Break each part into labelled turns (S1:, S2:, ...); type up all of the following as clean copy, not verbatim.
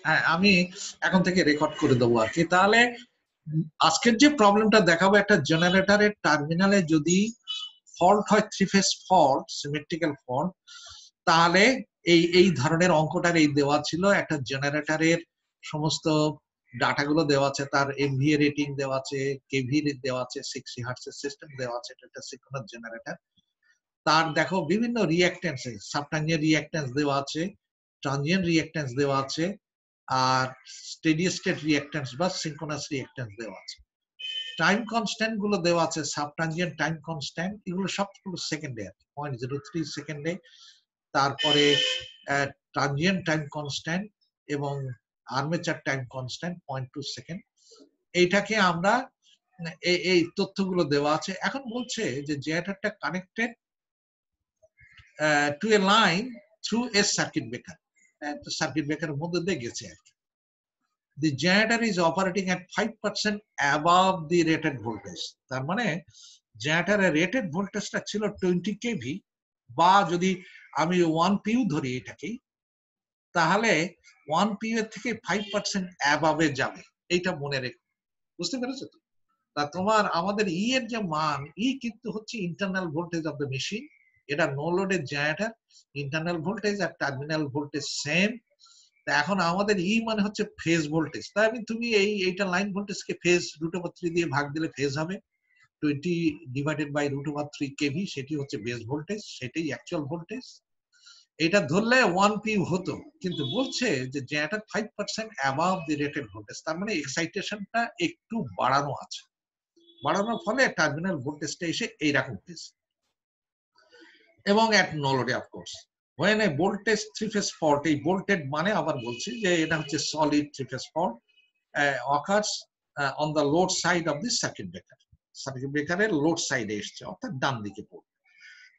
S1: হ্যাঁ, আমি এখন থেকে রেকর্ড করে দেবো আর কি। তাহলে আজকের যে প্রবলেমটা দেখাবো, একটা জেনারেটরের টার্মিনালে যদি ফল্ট হয়, three phase fault, symmetrical fault, তাহলে এই ধরনের অঙ্কটার এই দেওয়া ছিল। একটা জেনারেটরের সমস্ত ডাটাগুলো দেওয়া আছে, তার এমভিএ রেটিং দেওয়া আছে, কেভি দেওয়া আছে, 60 হার্টজের সিস্টেম দেওয়া আছে, এটা একটা সিঙ্ক্রোনাস জেনারেটর। তার দেখো বিভিন্ন রিঅ্যাকট্যান্স, সাবট্রানজিয়েন্ট রিঅ্যাকট্যান্স দেওয়া আছে, ট্রানজিয়েন্ট রিঅ্যাকট্যান্স দেওয়া আছে, আর স্টেডি স্টেট রিঅ্যাকট্যান্স বা সিঙ্ক্রোনাস রিঅ্যাকট্যান্স দেওয়া আছে। টাইম কনস্ট্যান্ট গুলো দেওয়া আছে, সাবট্রানজিয়েন্ট টাইম কনস্ট্যান্ট, এগুলো সবগুলো সেকেন্ডে, 0.03 সেকেন্ডে। তারপরে ট্রানজিয়েন্ট টাইম কনস্ট্যান্ট এবং আর্মেচার টাইম কনস্ট্যান্ট 0.2 সেকেন্ড। এইটাকে আমরা এই তথ্যগুলো দেওয়া আছে। এখন বলছে যে জেনারেটরটা connected to a line through a circuit breaker, circuit ব্রেকারের মধ্যে দিয়ে গেছে আর কি। The generator is operating at 5% above the rated voltage. তার মানে জেনারেটরের রেটেড ভোল্টেজটা ছিল 20 কেভি, বা যদি আমি 1 পিউ ধরি এটাকে, তাহলে 1 পিউ এর থেকে 5% অ্যাবাভে যাবে। এইটা মনে রেখো, বুঝতে পেরেছো তো? তা তোমার আমাদের ই এর যে মান, ই কিন্তু হচ্ছে internal voltage of the machine. এটা নো লোডের জেনারেটর, ইন্টারনাল ভোল্টেজ আর টার্মিনাল ভোল্টেজ সেম। এখন আমাদের ই মানে হচ্ছে ফেজ ভোল্টেজ। তাই তুমি এইটা লাইন ভোল্টেজকে ফেজ √3 দিয়ে ভাগ দিলে ফেজ হবে 20 ডিভাইডেড বাই √3 কেভি, সেটি হচ্ছে বেস ভোল্টেজ, সেটাই অ্যাকচুয়াল ভোল্টেজ। এটা ধরলে 1 পিউ হতো, কিন্তু বলছে যে এটা 5% অ্যাবাভ দি রেটেড ভোল্টেজ, তার মানে এক্সাইটেশনটা একটু বাড়ানো আছে। বাড়ানোর ফলে টার্মিনাল ভোল্টেজটা এসে এইরকম হয়েছে। এবং এট নো লোডে of course when a voltage three phase fault, এই ভোল্টেড মানে আবার বলছি যে এটা হচ্ছে solid three phase fault, occurs on the load side of the circuit breaker. সার্কিট ব্রেকারের লোড সাইডে এসছে, অর্থাৎ ডান দিকে পড়বে।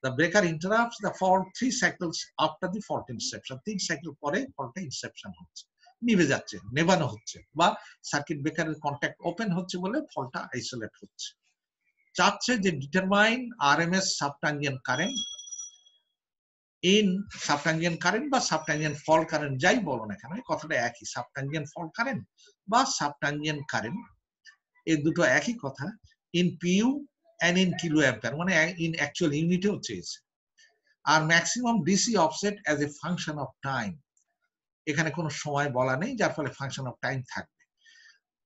S1: The breaker interrupts the fault 3 cycles after the fault inception. 3 cycle পরে ফল্টটা ইনসেপশন হচ্ছে, নিভে যাচ্ছে, নেভানো হচ্ছে, বা সার্কিট ব্রেকারের কন্ট্যাক্ট ওপেন হচ্ছে বলে ফল্টটা আইসোলেট হচ্ছে। চাচ্ছে যে determine RMS subtransient current in subtransient current বা সাবট্যানজিয়েন্ট ফল্ট কারেন্ট, যাই বলো না কেন কথাটা একই, সাবট্যানজিয়েন্ট ফল্ট কারেন্ট বা সাবট্যানজিয়েন্ট কারেন্ট, এই দুটো একই কথা। In pu and in kilo ampere, মানে ইন অ্যাকচুয়াল ইউনিটেও চেয়েছে। আর maximum DC offset as a function of time, এখানে কোনো সময় বলা নেই, যার ফলে ফাংশন অফ টাইম থাকবে।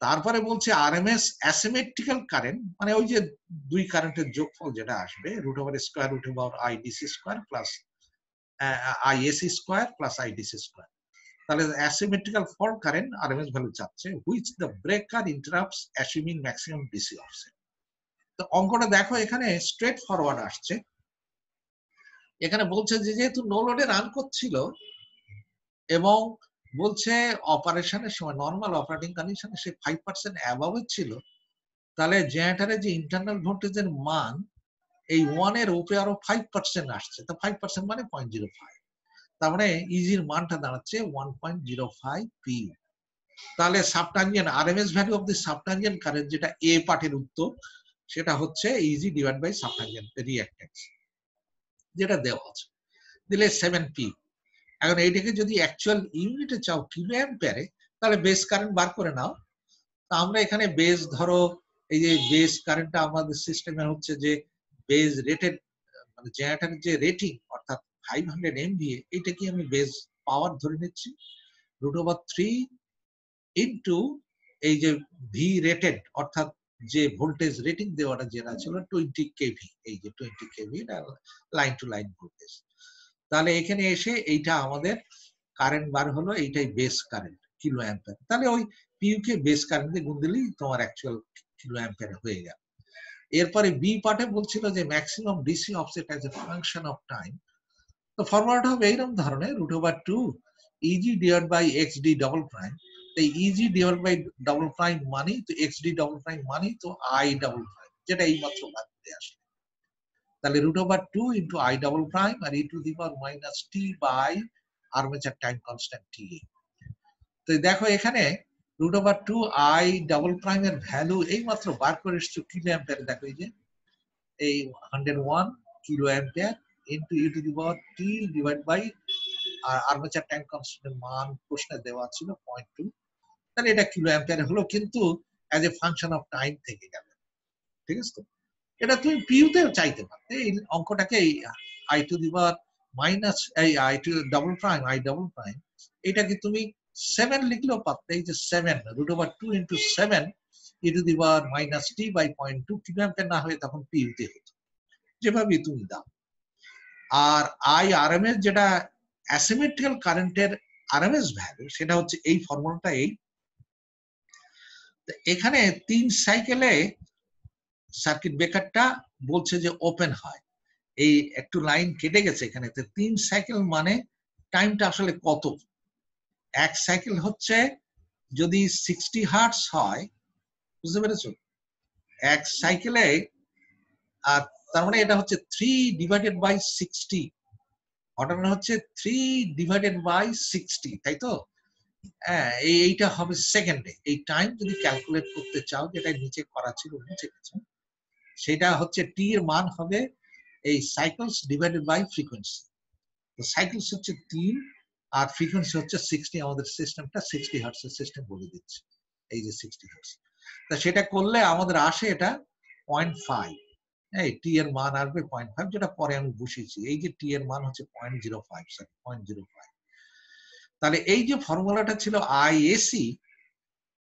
S1: তারপরে বলছে আরএমএস অ্যাসিমেট্রিক্যাল কারেন্ট, মানে ওই যে দুই কারেন্টের যোগফল যেটা আসবে √√i/DC² plus ISC square plus IDC square. তাহলে asymmetrical fault current RMS value চাচ্ছে, which the breaker interrupts assuming maximum DC offset. তো অঙ্কটা দেখো এখানে স্ট্রেট ফরওয়ার্ড আসছে। এখানে বলছে যে যেহেতু নো লোডে রান করছিল এবং বলছে অপারেশনের সময় নর্মাল অপারেটিং কন্ডিশনে সে 5% অ্যাবাভ ছিল, তাহলে জেনারেটরের যে ইন্টারনাল ভোল্টেজের মান এই 1 এর উপরে আরো 5% আসছে। তো 5% মানে 0.05, তার মানে ইজির মানটা দাঁড়াচ্ছে 1.05 পিউ। তাহলে subtransient RMS value of the subtransient current, যেটা এ পার্টের উত্তর, সেটা হচ্ছে Eg divide by subtransient reactance, যেটা দেওয়া আছে, দিলে 7 পিউ। এখন এইটাকে যদি অ্যাকচুয়াল ইউনিটে চাও কিলো অ্যাম্পিয়ারে, তাহলে বেস কারেন্ট বার করে নাও। তা আমরা এখানে বেস ধরো, এই যে বেস কারেন্টটা আমাদের সিস্টেমে হচ্ছে যে বেস রেটেড, মানে জেনারেটরের যে রেটিং অর্থাৎ 500 MVA, এইটাকে আমি বেস পাওয়ার ধরে নিচ্ছি √3 ইন্টু এই যে ভি রেটেড, অর্থাৎ যে ভোল্টেজ রেটিং দেওয়াটা যেটা ছিল 20 কেভি, এই যে 20 KV line to line voltage. তাহলে এখানে এসে এইটা আমাদের কারেন্ট বার হলো, এইটাই বেস কারেন্ট কিলো অ্যাম্পিয়ার। তাহলে ওই পিউ কে বেস কারেন্ট দিয়ে গুণ দিলেই তোমার অ্যাকচুয়াল কিলো অ্যাম্পিয়ার হয়ে গেল। এরপরে বি পার্টে বলছিল যে maximum DC offset as a function of time. তো ফরওয়ার্ড হবে এইরকম ধরনের √2 EG divide by XD double prime. এই EG divide by double prime মানেই তো XD ডবল প্রাইম মানেই তো I ডবল প্রাইম, যেটা এই মাত্র বাদ দিয়ে আসে। তাহলে √2 ইন্টু I ডবল প্রাইম আর e⁻t by armature time constant TA। তো দেখো এখানে √2 I ডবল প্রাইম এর ভ্যালু এই মাত্র বার করে এসেছো কিলো অ্যাম্পিয়ারে। দেখো এই যে এই 101 kilo ampere into e⁻t divide by আর আর্মেচার ট্যাঙ্ক কনস্ট্যান্টের মান প্রশ্নে দেওয়া ছিল 0.2, তাহলে এটা কিলো অ্যাম্পিয়ারে হলো, কিন্তু as a function of time থেকে গেল। ঠিক আছে তো? এটা তুমি পিউতেও চাইতে পারো, এই অঙ্কটাকে I to the power minus এই I two double prime I double prime, এটাকে তুমি 7 লিখলেও পারতে। এই যে 7 √2 into 7 e to the power minus t by 0.2 kilo ampere না হয়ে তখন পিউতে হতো, যেভাবে তুমি দাও। আর আই আরএমএস যেটা অ্যাসিমেট্রিক্যাল কারেন্টের আরএমএস ভ্যালু, সেটা হচ্ছে এই ফর্মুলাটা এই। এখানে 3 সাইকেলে সার্কিট ব্রেকারটা বলছে যে ওপেন হয়, এই একটু লাইন কেটে গেছে এখানে। 3 সাইকেল মানে টাইমটা আসলে কত? এক সাইকেল হচ্ছে যদি 60 হার্টজ হয়, বুঝতে পেরেছো? এক সাইকেলে, আর তার মানে এটা হচ্ছে 3 ডিভাইডেড বাই 60, ঘটনা হচ্ছে 3 ডিভাইডেড বাই 60, তাই তো? হ্যাঁ, এইটা হবে সেকেন্ডে। এই টাইম যদি ক্যালকুলেট করতে চাও, যেটা নিচে করা ছিল, নিচে কিছু, সেটা হচ্ছে টি এর মান হবে এই সাইকেলস ডিভাইডেড বাই ফ্রিকোয়েন্সি। তো সাইকেলস হচ্ছে 3 আর ফ্রিকোয়েন্সি হচ্ছে 60। আমাদের সিস্টেমটা 60 হার্টজ এর সিস্টেম বলে দিচ্ছে, এই যে 60 হার্টজ। তা সেটা করলে আমাদের আসে এটা 0.5, এই টি এর মান আসবে 0.5, যেটা পরে আমি বসিয়েছি। এই যে টি এর মান হচ্ছে 0.05, সরি 0.05। তাহলে এই যে ফর্মুলাটা ছিল আইএসি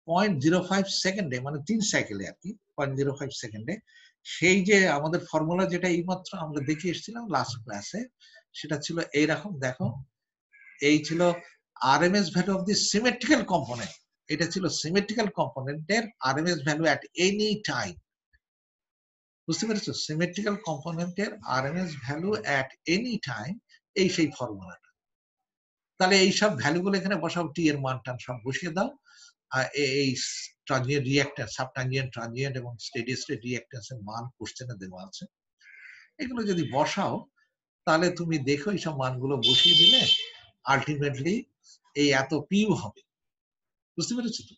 S1: 0.05 সেকেন্ডে, মানে 3 সাইকেলে আর কি 0.05 সেকেন্ডে, সেই যে আমাদের ফর্মুলা যেটা এইমাত্র আমরা দেখে এসেছিলাম লাস্ট ক্লাসে, সেটা ছিল এইরকম। দেখো, এই ছিল RMS value of the symmetrical component. এটা ছিল সিমেট্রিক্যাল কম্পোনেন্টের RMS value at any time. বুঝতে পেরেছো? সিমেট্রিক্যাল কম্পোনেন্টের RMS value at any time, এই সেই ফর্মুলাটা। তাহলে এই সব ভ্যালুগুলো এখানে বসাও, টি এর মান টান সব বসিয়ে দাও। আর এই transient reactance, sub transient, transient এবং স্টেডি স্টেট রিঅ্যাক্ট্যান্সের মান কোশ্চেনে দেওয়া আছে। এগুলো যদি বসাও, তাহলে তুমি দেখো এইসব মানগুলো বসিয়ে দিলে আলটিমেটলি এই এত পিউ হবে। বুঝতে পেরেছো তো?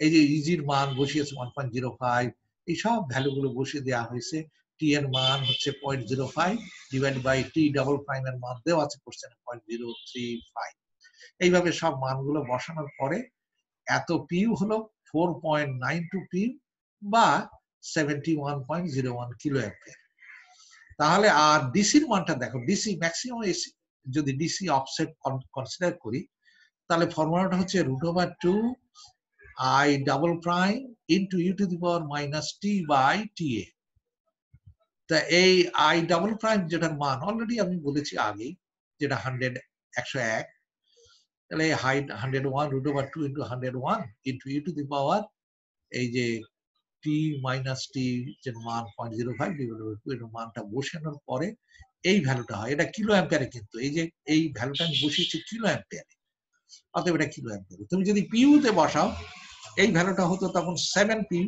S1: এই যে ইজির মান বসিয়েছে 1.05, এই সব ভ্যালুগুলো বসিয়ে দেওয়া হয়েছে। টি এর মান হচ্ছে 0.05 divide by T double prime এর মান দেওয়া আছে কোশ্চেনে 0.035। এইভাবে সব মানগুলো বসানোর পরে এত পিউ হলো 4.92 পিউ বা 71.01 কিলো অ্যাম্পিয়ার। তাহলে আর ডিসির মানটা দেখো, ডিসি ম্যাক্সিমাম এসি যদি ডিসি অফসেট কনসিডার করি, তাহলে ফর্মুলাটা হচ্ছে √2 I double prime into u to the power minus t by ta। তা এই I double prime যেটার মান অলরেডি আমি বলেছি আগেই, যেটা 101, তাহলে 101 √2 into 101 into u to the power এই যে t minus t যে মান 0.05 ডিভাইডেড বাই 2 এর মানটা বসানোর পরে এই ভ্যালুটা হয়। এটা কিলো অ্যাম্পিয়ারে, কিন্তু এই যে এই ভ্যালুটা আমি বসিয়েছি কিলো অ্যাম্পিয়ারে, অতএব এটা কিলো অ্যাম্পিয়ারে। তুমি যদি পিউতে বসাও, এই ভ্যালুটা হতো তখন 7 পিউ,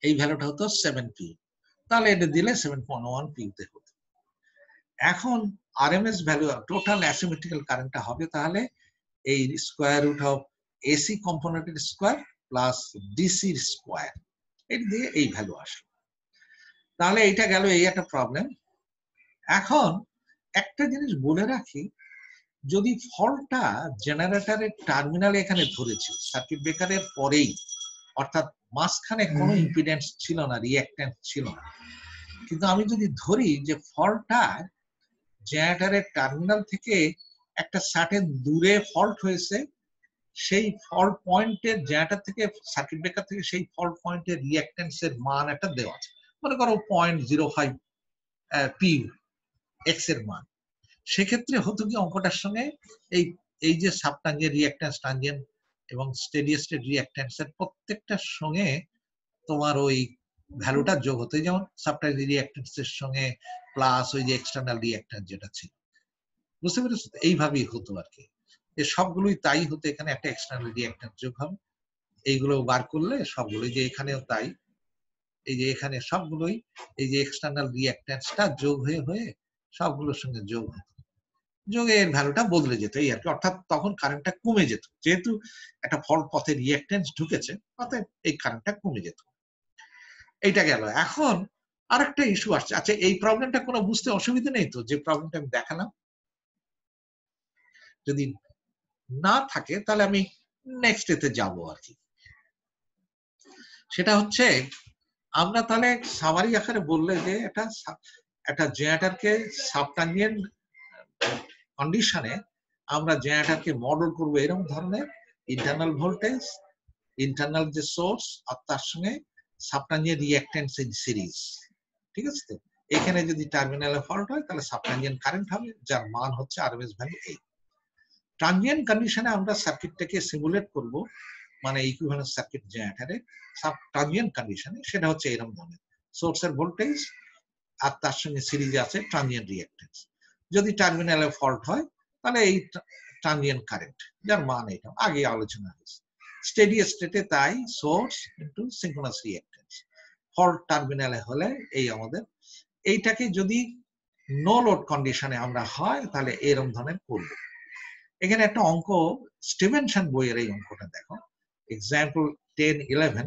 S1: এই ভ্যালুটা হতো 7 পিউ, তাহলে এটা দিলে 7.1 পিউতে হতো। এখন আরএমএস ভ্যালু টোটাল অ্যাসিমেট্রিক্যাল কারেন্টটা হবে তাহলে এই স্কোয়ার রুট অফ এসি কম্পোনেন্টের স্কোয়ার প্লাস ডিসির স্কোয়ার, এটা দিয়ে এই ভ্যালু আসলো। তাহলে এইটা গেল, এই একটা প্রবলেম। এখন একটা জিনিস বলে রাখি, যদি ফল্টটা জেনারেটরের টার্মিনালে এখানে ধরেছে সার্কিট ব্রেকারের পরেই, অর্থাৎ মাঝখানে কোনো ইম্পিডেন্স ছিল না, রিঅ্যাক্ট্যান্স ছিল না, কিন্তু আমি যদি ধরি যে ফল্টটা জেনারেটরের টার্মিনাল থেকে একটা সার্টেন দূরে ফল্ট হয়েছে, সেই ফল্ট পয়েন্টের জেনারেটর থেকে সার্কিট ব্রেকার থেকে সেই ফল্ট পয়েন্টের রিঅ্যাক্ট্যান্সের মান একটা দেওয়া আছে, মনে করো 0.05 পিউ এক্স এর মান। সেক্ষেত্রে হতো কি, অঙ্কটার সঙ্গে এই এই যে সাব ট্রানজিয়েন্ট, রিঅ্যাক্ট্যান্স, ট্রানজিয়েন্ট এবং স্টেডি স্টেট রিঅ্যাক্ট্যান্সের প্রত্যেকটার সঙ্গে তোমার ওই ভ্যালুটা যোগ হতো। যেমন সাব ট্রানজিয়েন্ট রিঅ্যাক্ট্যান্সের সঙ্গে প্লাস ওই যে এক্সটার্নাল রিঅ্যাক্ট্যান্স যেটা ছিল। বুঝতে পেরেছো? এইভাবেই হতো আর কি, যে সবগুলোই তাই হতো। এখানে একটা এক্সটার্নাল রিঅ্যাক্ট্যান্স যোগ হবে, এইগুলো বার করলে সবগুলোই, যে এখানেও তাই, এই যে এখানে সবগুলোই এই যে এক্সটার্নাল রিঅ্যাক্ট্যান্সটা যোগ হয়ে হয়ে সবগুলোর সঙ্গে যোগ হতো, যোগে এর ভ্যালুটা বদলে যেত এই আর কি। অর্থাৎ তখন কারেন্টটা কমে যেত, যেহেতু একটা ফল্ট পথে রিঅ্যাক্ট্যান্স ঢুকেছে, অতএব এই কারেন্টটা কমে যেত। এইটা গেল। এখন আরেকটা ইস্যু আসছে। আচ্ছা, এই প্রবলেমটা কোনো বুঝতে অসুবিধা নেই তো, যে প্রবলেমটা আমি দেখালাম? যদি না থাকে তাহলে আমি নেক্সট এতে যাব আর কি। সেটা হচ্ছে আমরা তাহলে সামারি আকারে বললে যে একটা জেনারেটরকে সাবটাঞ্জিয়েন্ট কন্ডিশনে আমরা জেনারেটরকে মডেল করবো এরকম ধরনের ইন্টারনাল ভোল্টেজ, ইন্টারনাল যে সোর্স আর তার সঙ্গে সাবটাঞ্জিয়েন্ট রিঅ্যাক্ট্যান্স ইন সিরিজ। ঠিক আছে? তো এখানে যদি টার্মিনালে ফল্ট হয় তাহলে সাবটাঞ্জিয়েন্ট কারেন্ট হবে যার মান হচ্ছে আরএমএস ভ্যালু 8। ট্রানজিয়েন্ট কন্ডিশনে আমরা সার্কিটটাকে সিমুলেট করব, মানে ইকুইভ্যালেন্ট সার্কিট জেনারেটরে সাব ট্রানজিয়েন্ট কন্ডিশনে সেটা হচ্ছে এরকম ধরনের সোর্সের ভোল্টেজ আর তার সঙ্গে সিরিজে আছে ট্রানজিয়েন্ট রিঅ্যাক্ট্যান্স। যদি টার্মিনালে ফল্ট হয় তাহলে এই ট্রানজিয়েন্ট কারেন্ট যার মান এটা আগে আলোচনা হয়েছে। স্টেডি স্টেটে তাই source into synchronous reactance. Fault টার্মিনালে হলে এই আমাদের এইটাকে যদি নো লোড কন্ডিশনে আমরা হয় তাহলে এরকম ধরনের করব। এখানে একটা অঙ্ক স্টিভেনসন বইয়ের এই অঙ্কটা দেখো, এক্সাম্পল 10-11।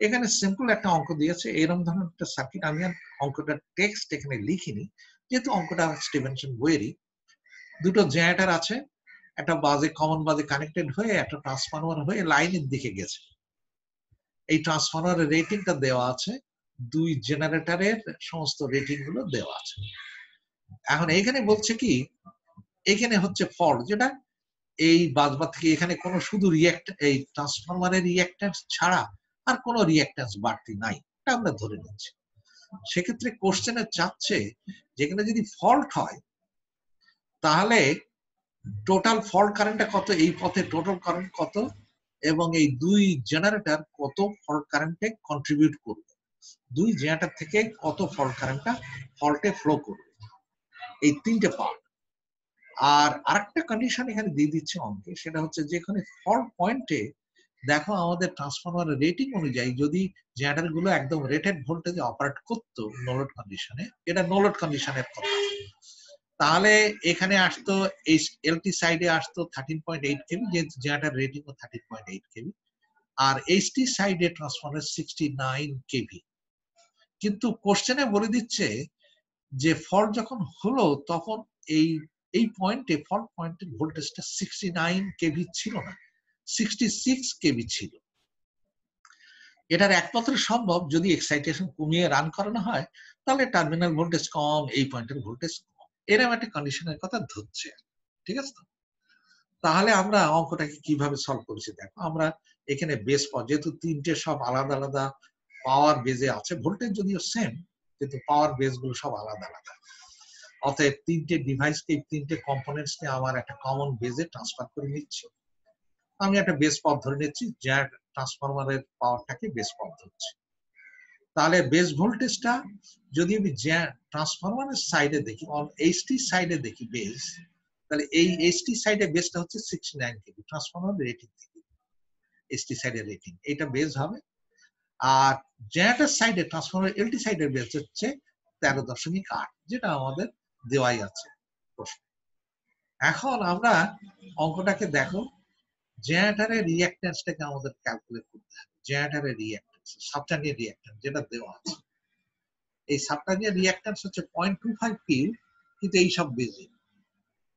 S1: এখানে সিম্পল একটা অঙ্ক দিয়েছে এরকম ধরনের একটা সার্কিট। আমি অঙ্কটার টেক্সট এখানে লিখিনি যেহেতু অঙ্কটা স্টিভেনসন বইয়েরই। দুটো জেনারেটর আছে, একটা বাজে কমন বাজে কানেক্টেড হয়ে একটা ট্রান্সফরমার হয়ে লাইনের দিকে গেছে। এই ট্রান্সফরমারের রেটিংটা দেওয়া আছে, দুই জেনারেটরের সমস্ত রেটিং গুলো দেওয়া আছে। এখন এখানে বলছে কি এখানে হচ্ছে ফল্ট, যেটা এই বাজবা থেকে এখানে কোনো শুধু এই ট্রান্সফরমারের রিঅ্যাক্ট্যান্স ছাড়া আর কোনো রিঅ্যাক্ট্যান্স বাড়তি নাই, এটা আমরা ধরে নিচ্ছি। সেক্ষেত্রে কোশ্চেনে চাচ্ছে যেখানে যদি ফল্ট হয় তাহলে টোটাল ফল্ট কারেন্টটা কত, এই পথে টোটাল কারেন্ট কত, এবং এই দুই জেনারেটর কত ফল্ট কারেন্টে কন্ট্রিবিউট করবে, দুই জেনারেটর থেকে কত ফল্ট কারেন্টটা ফল্টে ফ্লো করবে, এই তিনটে পার্ট। আর আরেকটা কন্ডিশন এখানে দিয়ে দিচ্ছে অঙ্কে, সেটা হচ্ছে যেখানে ফল্ট পয়েন্টে দেখো আমাদের ট্রান্সফরমারের রেটিং অনুযায়ী যদি জেনারেটর গুলো একদম রেটেড ভোল্টেজে অপারেট করতো নো লোড কন্ডিশনে, এটা নো লোড কন্ডিশনের কথা, তাহলে এখানে আসতো এই এলটি সাইডে আসতো 13.8 কেভি, যে জেনারেটর রেটিং ও 13.8 কেভি, আর এইচটি সাইডে ট্রান্সফরমার 69 কেভি। কিন্তু কোশ্চেনে বলে দিচ্ছে যে ফল্ট যখন হলো তখন এই পয়েন্টে ফল্ট পয়েন্টের ভোল্টেজটা 69 কেভি ছিল না, 66 কেভি ছিল। এটার একমাত্র সম্ভব যদি এক্সাইটেশন কমিয়ে রান করানো হয়, তাহলে টার্মিনাল ভোল্টেজ কম, এই পয়েন্টের ভোল্টেজ কম, এরকম একটা কন্ডিশনের কথা ধরছে। ঠিক আছে? তো তাহলে আমরা অঙ্কটাকে কিভাবে সলভ করেছি দেখো, আমরা এখানে বেস পাওয়ার যেহেতু তিনটে সব আলাদা আলাদা পাওয়ার বেজে আছে, ভোল্টেজ যদিও সেম কিন্তু পাওয়ার বেস গুলো সব আলাদা আলাদা, অতএব তিনটে ডিভাইসকে তিনটে কম্পোনেন্টস নিয়ে আমার একটা কমন বেজে ট্রান্সফার করে নিচ্ছি। আমি একটা বেস পাওয়ার ধরে নিচ্ছি, যার ট্রান্সফরমারের পাওয়ারটাকে বেস পাওয়ার ধরছি। তাহলে বেস ভোল্টেজটা যদি আমি ট্রান্সফরমারের সাইডে দেখি, এইচটি সাইডে দেখি বেস, তাহলে এই এইচটি সাইডে বেসটা হচ্ছে 69 কেভি, ট্রান্সফরমার রেটিং থেকে এইচটি সাইডের রেটিং এটা বেস হবে। আর জেনারেটর সাইডে ট্রান্সফরমার এলটি সাইডের বেস হচ্ছে 13.8, যেটা আমাদের দেওয়াই আছে প্রশ্ন। এখন আমরা অঙ্কটাকে দেখো, জেনারেটরের রিঅ্যাক্ট্যান্সটাকে আমাদের ক্যালকুলেট করতে হবে। জেনারেটরের রিঅ্যাক্ট্যান্স সাবটাঞ্জিয়েন্ট রিঅ্যাক্ট্যান্স যেটা দেওয়া আছে, এই সাবটাঞ্জিয়েন্ট রিঅ্যাক্ট্যান্স হচ্ছে 0.25 পিউ, কিন্তু এই সব বেজে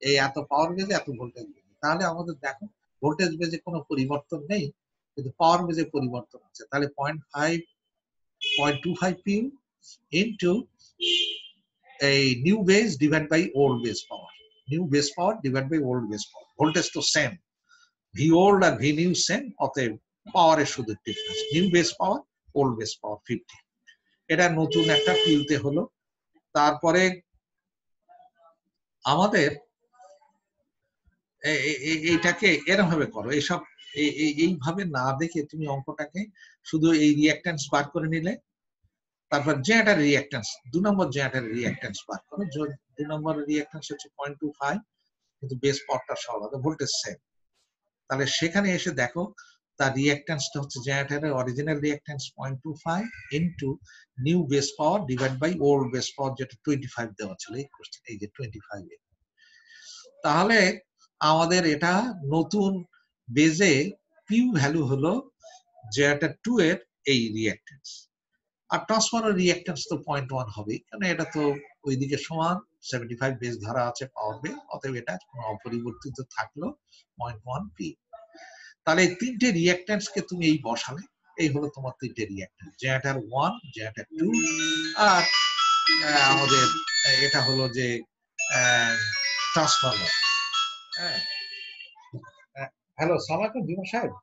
S1: এই এত পাওয়ার বেজে এত ভোল্টেজ বেজে, তাহলে আমাদের দেখো ভোল্টেজ বেজে কোনো পরিবর্তন নেই কিন্তু পাওয়ার বেজে পরিবর্তন আছে। তাহলে 0.25 পিউ ইনটু এই new base divide by old base power, new base power divide by old base power, voltage তো সেম, ভি ওল্ড আর ভি নিউ সেম, অতএব পাওয়ারের শুধু difference, new base power old base power 50, এটা নতুন একটা পিউতে হলো। তারপরে আমাদের এইটাকে এরকম ভাবে করো, এইসব এইভাবে না দেখে তুমি অঙ্কটাকে শুধু এই রিঅ্যাক্ট্যান্স বার করে নিলে, তারপর জেনারেটর রিঅ্যাক্ট্যান্স 2 নম্বর জেনারেটর রিঅ্যাক্ট্যান্স বার করো, 2 নম্বর রিঅ্যাক্ট্যান্স হচ্ছে 0.25 কিন্তু বেস পাওয়ারটা সব আলাদা, ভোল্টেজ সেম। তাহলে সেখানে এসে দেখো তার রিঅ্যাক্ট্যান্সটা হচ্ছে জেনারেটরের original reactance 0.25 into new base power divide by old base power, যেটা 25 দেওয়া ছিল এই কোশ্চেন, এই যে 25। তাহলে আমাদের এটা নতুন বেজে পিউ ভ্যালু হলো জেনারেটর 2 এর এই রিঅ্যাক্ট্যান্স। আর ট্রান্সফরমার রিঅ্যাকট্যান্স তো 0.1 হবে, কারণ এটা তো ওইদিকে সমান 75 বেস ধরা আছে পাওয়ার বে, অতএব এটা কোনো অপরিবর্তিত থাকলো 0.1 পি। তাহলে এই তিনটে রিঅ্যাকট্যান্স কে তুমি এই বসালে, এই হলো তোমার তিনটে রিঅ্যাকট্যান্স, জেনারেটর 1, জেনারেটর 2 আর আমাদের এটা হলো যে ট্রান্সফরমার। হ্যাঁ, হ্যালো সালাম বিমা সাহেব,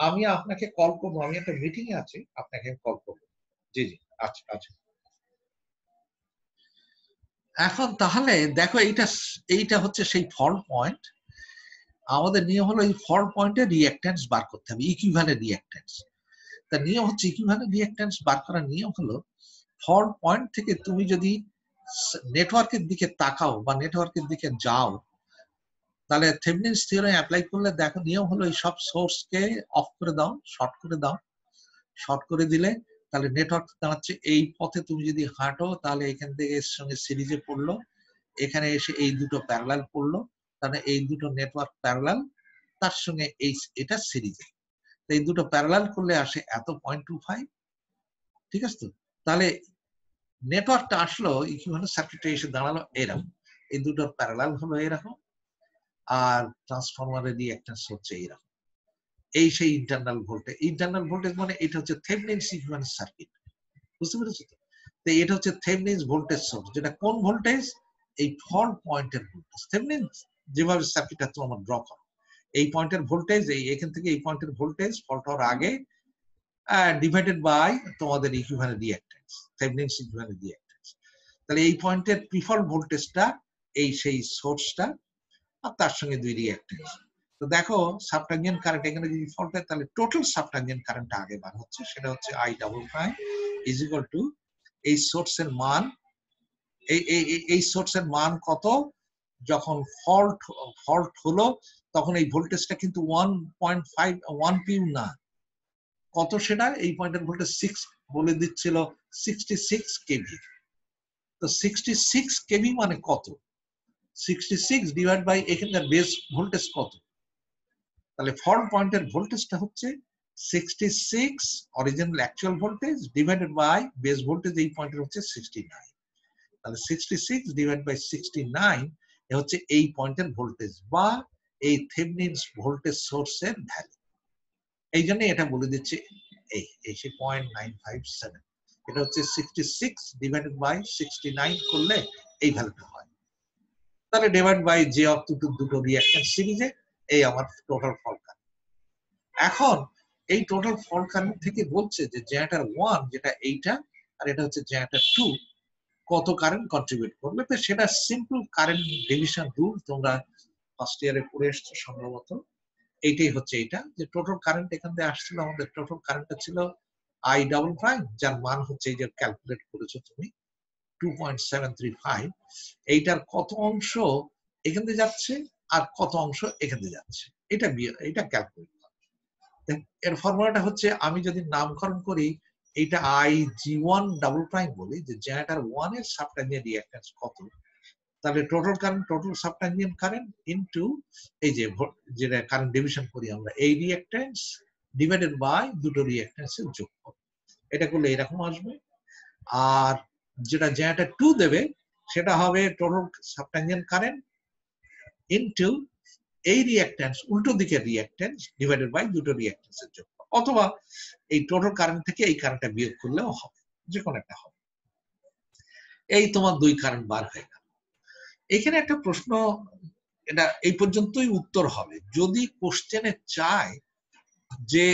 S1: আমি আপনাকে কল করবো, আমি একটা মিটিং এ আছি, আপনাকে কল করবো। জি জি, আচ্ছা আচ্ছা। এখন তাহলে দেখো, এইটা হচ্ছে সেই ফল্ট পয়েন্ট। আমাদের নিয়ম হলো এই ফল্ট পয়েন্টে রিঅ্যাকট্যান্স বার করতে হবে, ইকুইভ্যালেন্ট রিঅ্যাকট্যান্স। তার নিয়ম হচ্ছে ইকুইভ্যালেন্ট রিঅ্যাকট্যান্স বার করার নিয়ম হলো, ফল্ট পয়েন্ট থেকে তুমি যদি নেটওয়ার্কের দিকে তাকাও বা নেটওয়ার্কের দিকে যাও, তাহলে থেভেনিনস থিওরাম অ্যাপ্লাই করলে দেখো নিয়ম হলো এই সব সোর্সকে অফ করে দাও, শর্ট করে দাও। শর্ট করে দিলে তাহলে নেটওয়ার্ক দাঁড়াচ্ছে এই পথে, তুমি যদি হাঁটো তাহলে এখান থেকে এর সঙ্গে সিরিজে পড়লো, এখানে এসে এই দুটো প্যারালাল পড়লো, তাহলে এই দুটো নেটওয়ার্ক প্যারালাল, তার সঙ্গে এটা সিরিজে, এই দুটো প্যারালাল করলে আসে এত 0.25। ঠিক আছে তো? তাহলে নেটওয়ার্কটা আসলো ইকুইভ্যালেন্ট সার্কিটে এসে দাঁড়ালো এরকম, এই দুটোর প্যারালাল হলো এরকম, আর ট্রান্সফরমারের রিঅ্যাকট্যান্স হচ্ছে এরকম। এই সেই ইন্টারনাল ভোল্টেজ। ইন্টারনাল ভোল্টেজ মানে এটা হচ্ছে থেভেনিনস ইকুইভ্যালেন্ট সার্কিট, বুঝতে পেরেছো তো? তো এটা হচ্ছে থেভেনিনস ভোল্টেজ সোর্স, যেটা কোন ভোল্টেজ? এই ফল্ট পয়েন্টের ভোল্টেজ। থেভেনিনস যেভাবে সার্কিটটা তোমার ড্র করো, এই পয়েন্টের ভোল্টেজ, এই এখান থেকে এই পয়েন্টের ভোল্টেজ ফল্ট হওয়ার আগে ডিভাইডেড বাই তোমাদের ইকুইভ্যালেন্ট রিঅ্যাকট্যান্স, থেভেনিনস ইকুইভ্যালেন্ট রিঅ্যাকট্যান্স। তাহলে এই পয়েন্টের প্রিফল্ট ভোল্টেজটা এই সেই সোর্সটা, আর তার সঙ্গে দুই রিঅ্যাকট্যান্স। তো দেখো সাবট্যানজেন্ট কারেন্ট এখানে যদি ফল্ট হয়, তাহলে টোটাল সাবট্যানজেন্ট কারেন্টটা আগে বার হচ্ছে, সেটা হচ্ছে I double prime is equal two এই সোর্সের মান, এই সোর্সের মান কত যখন ফল্ট হলো, তখন এই ভোল্টেজটা কিন্তু 1.5 1 পিউ না, কত সেটা? এই পয়েন্টের ভোল্টেজ 6 বলে দিচ্ছিল, 66 কেভি। তো 66 কেভি মানে কত? 66 ডিভাইড বাই এখানকার বেস ভোল্টেজ কত? তাহলে ফল্ট পয়েন্টের ভোল্টেজটা হচ্ছে 66 original actual voltage divided by base voltage, এই পয়েন্টের হচ্ছে 69। তাহলে 66 ডিভাইড বাই 69 এ হচ্ছে এই পয়েন্টের ভোল্টেজ বা এই থেভেনিনস ভোল্টেজ সোর্সের ভ্যালু। এই জন্য এটা বলে দিচ্ছে এই 0.957, এটা হচ্ছে 66 ডিভাইডেড বাই 69 করলে এই ভ্যালুটা হয়। তাহলে ডিভাইড বাই যে অফ দুটো রিঅ্যাকট্যান্স সিরিজে, এই আমার টোটাল ফল্ট কারেন্ট। এখন এই টোটাল ফল্ট কারেন্ট থেকে বলছে যে জেনারেটর 1 যেটা এইটা, আর এটা হচ্ছে জেনারেটর 2, কত কারেন্ট কন্ট্রিবিউট করবে। তো সেটা সিম্পল কারেন্ট ডিভিশন রুল, তোমরা ফার্স্ট ইয়ারে পড়ে এসছো সম্ভবত। এইটাই হচ্ছে এটা, যে টোটাল কারেন্ট এখান থেকে আসছিল, আমাদের টোটাল কারেন্টটা ছিল I ডাবল প্রাইম, যার মান হচ্ছে এই যে ক্যালকুলেট করেছো তুমি 2.735, এইটার কত অংশ এখান থেকে যাচ্ছে আর কত অংশ এখান থেকে যাচ্ছে, এটা ক্যালকুলেট করো। এর ফর্মুলাটা হচ্ছে, আমি যদি নামকরণ করি এইটা IG1 ডাবল প্রাইম বলি, যে জেনারেটর 1 এর সাবট্যানজেন্ট রিঅ্যাকট্যান্স কত, তাহলে total current, total subtransient current into এই যে যেটা কারেন্ট ডিভিশন করি আমরা, এই রিঅ্যাকট্যান্স ডিভাইডেড বাই দুটো রিঅ্যাকট্যান্সের যোগফল, এটা করলে এরকম আসবে। আর যেটা জেনারেটর 2 দেবে সেটা হবে টোটাল সাবট্যানজেন্ট কারেন্ট ইনটু এই রিঅ্যাকট্যান্স, উল্টো দিকের রিঅ্যাকট্যান্স ডিভাইডেড বাই দুটো রিঅ্যাকট্যান্সের যোগফল, অথবা এই টোটাল কারেন্ট থেকে এই কারেন্টটা বিয়োগ করলেও হবে, যে কোনো একটা হবে। এই তোমার দুই কারেন্ট বার হয়ে গেল। এখানে একটা প্রশ্ন, এটা এই পর্যন্তই উত্তর হবে। যদি কোশ্চেনে চায় যে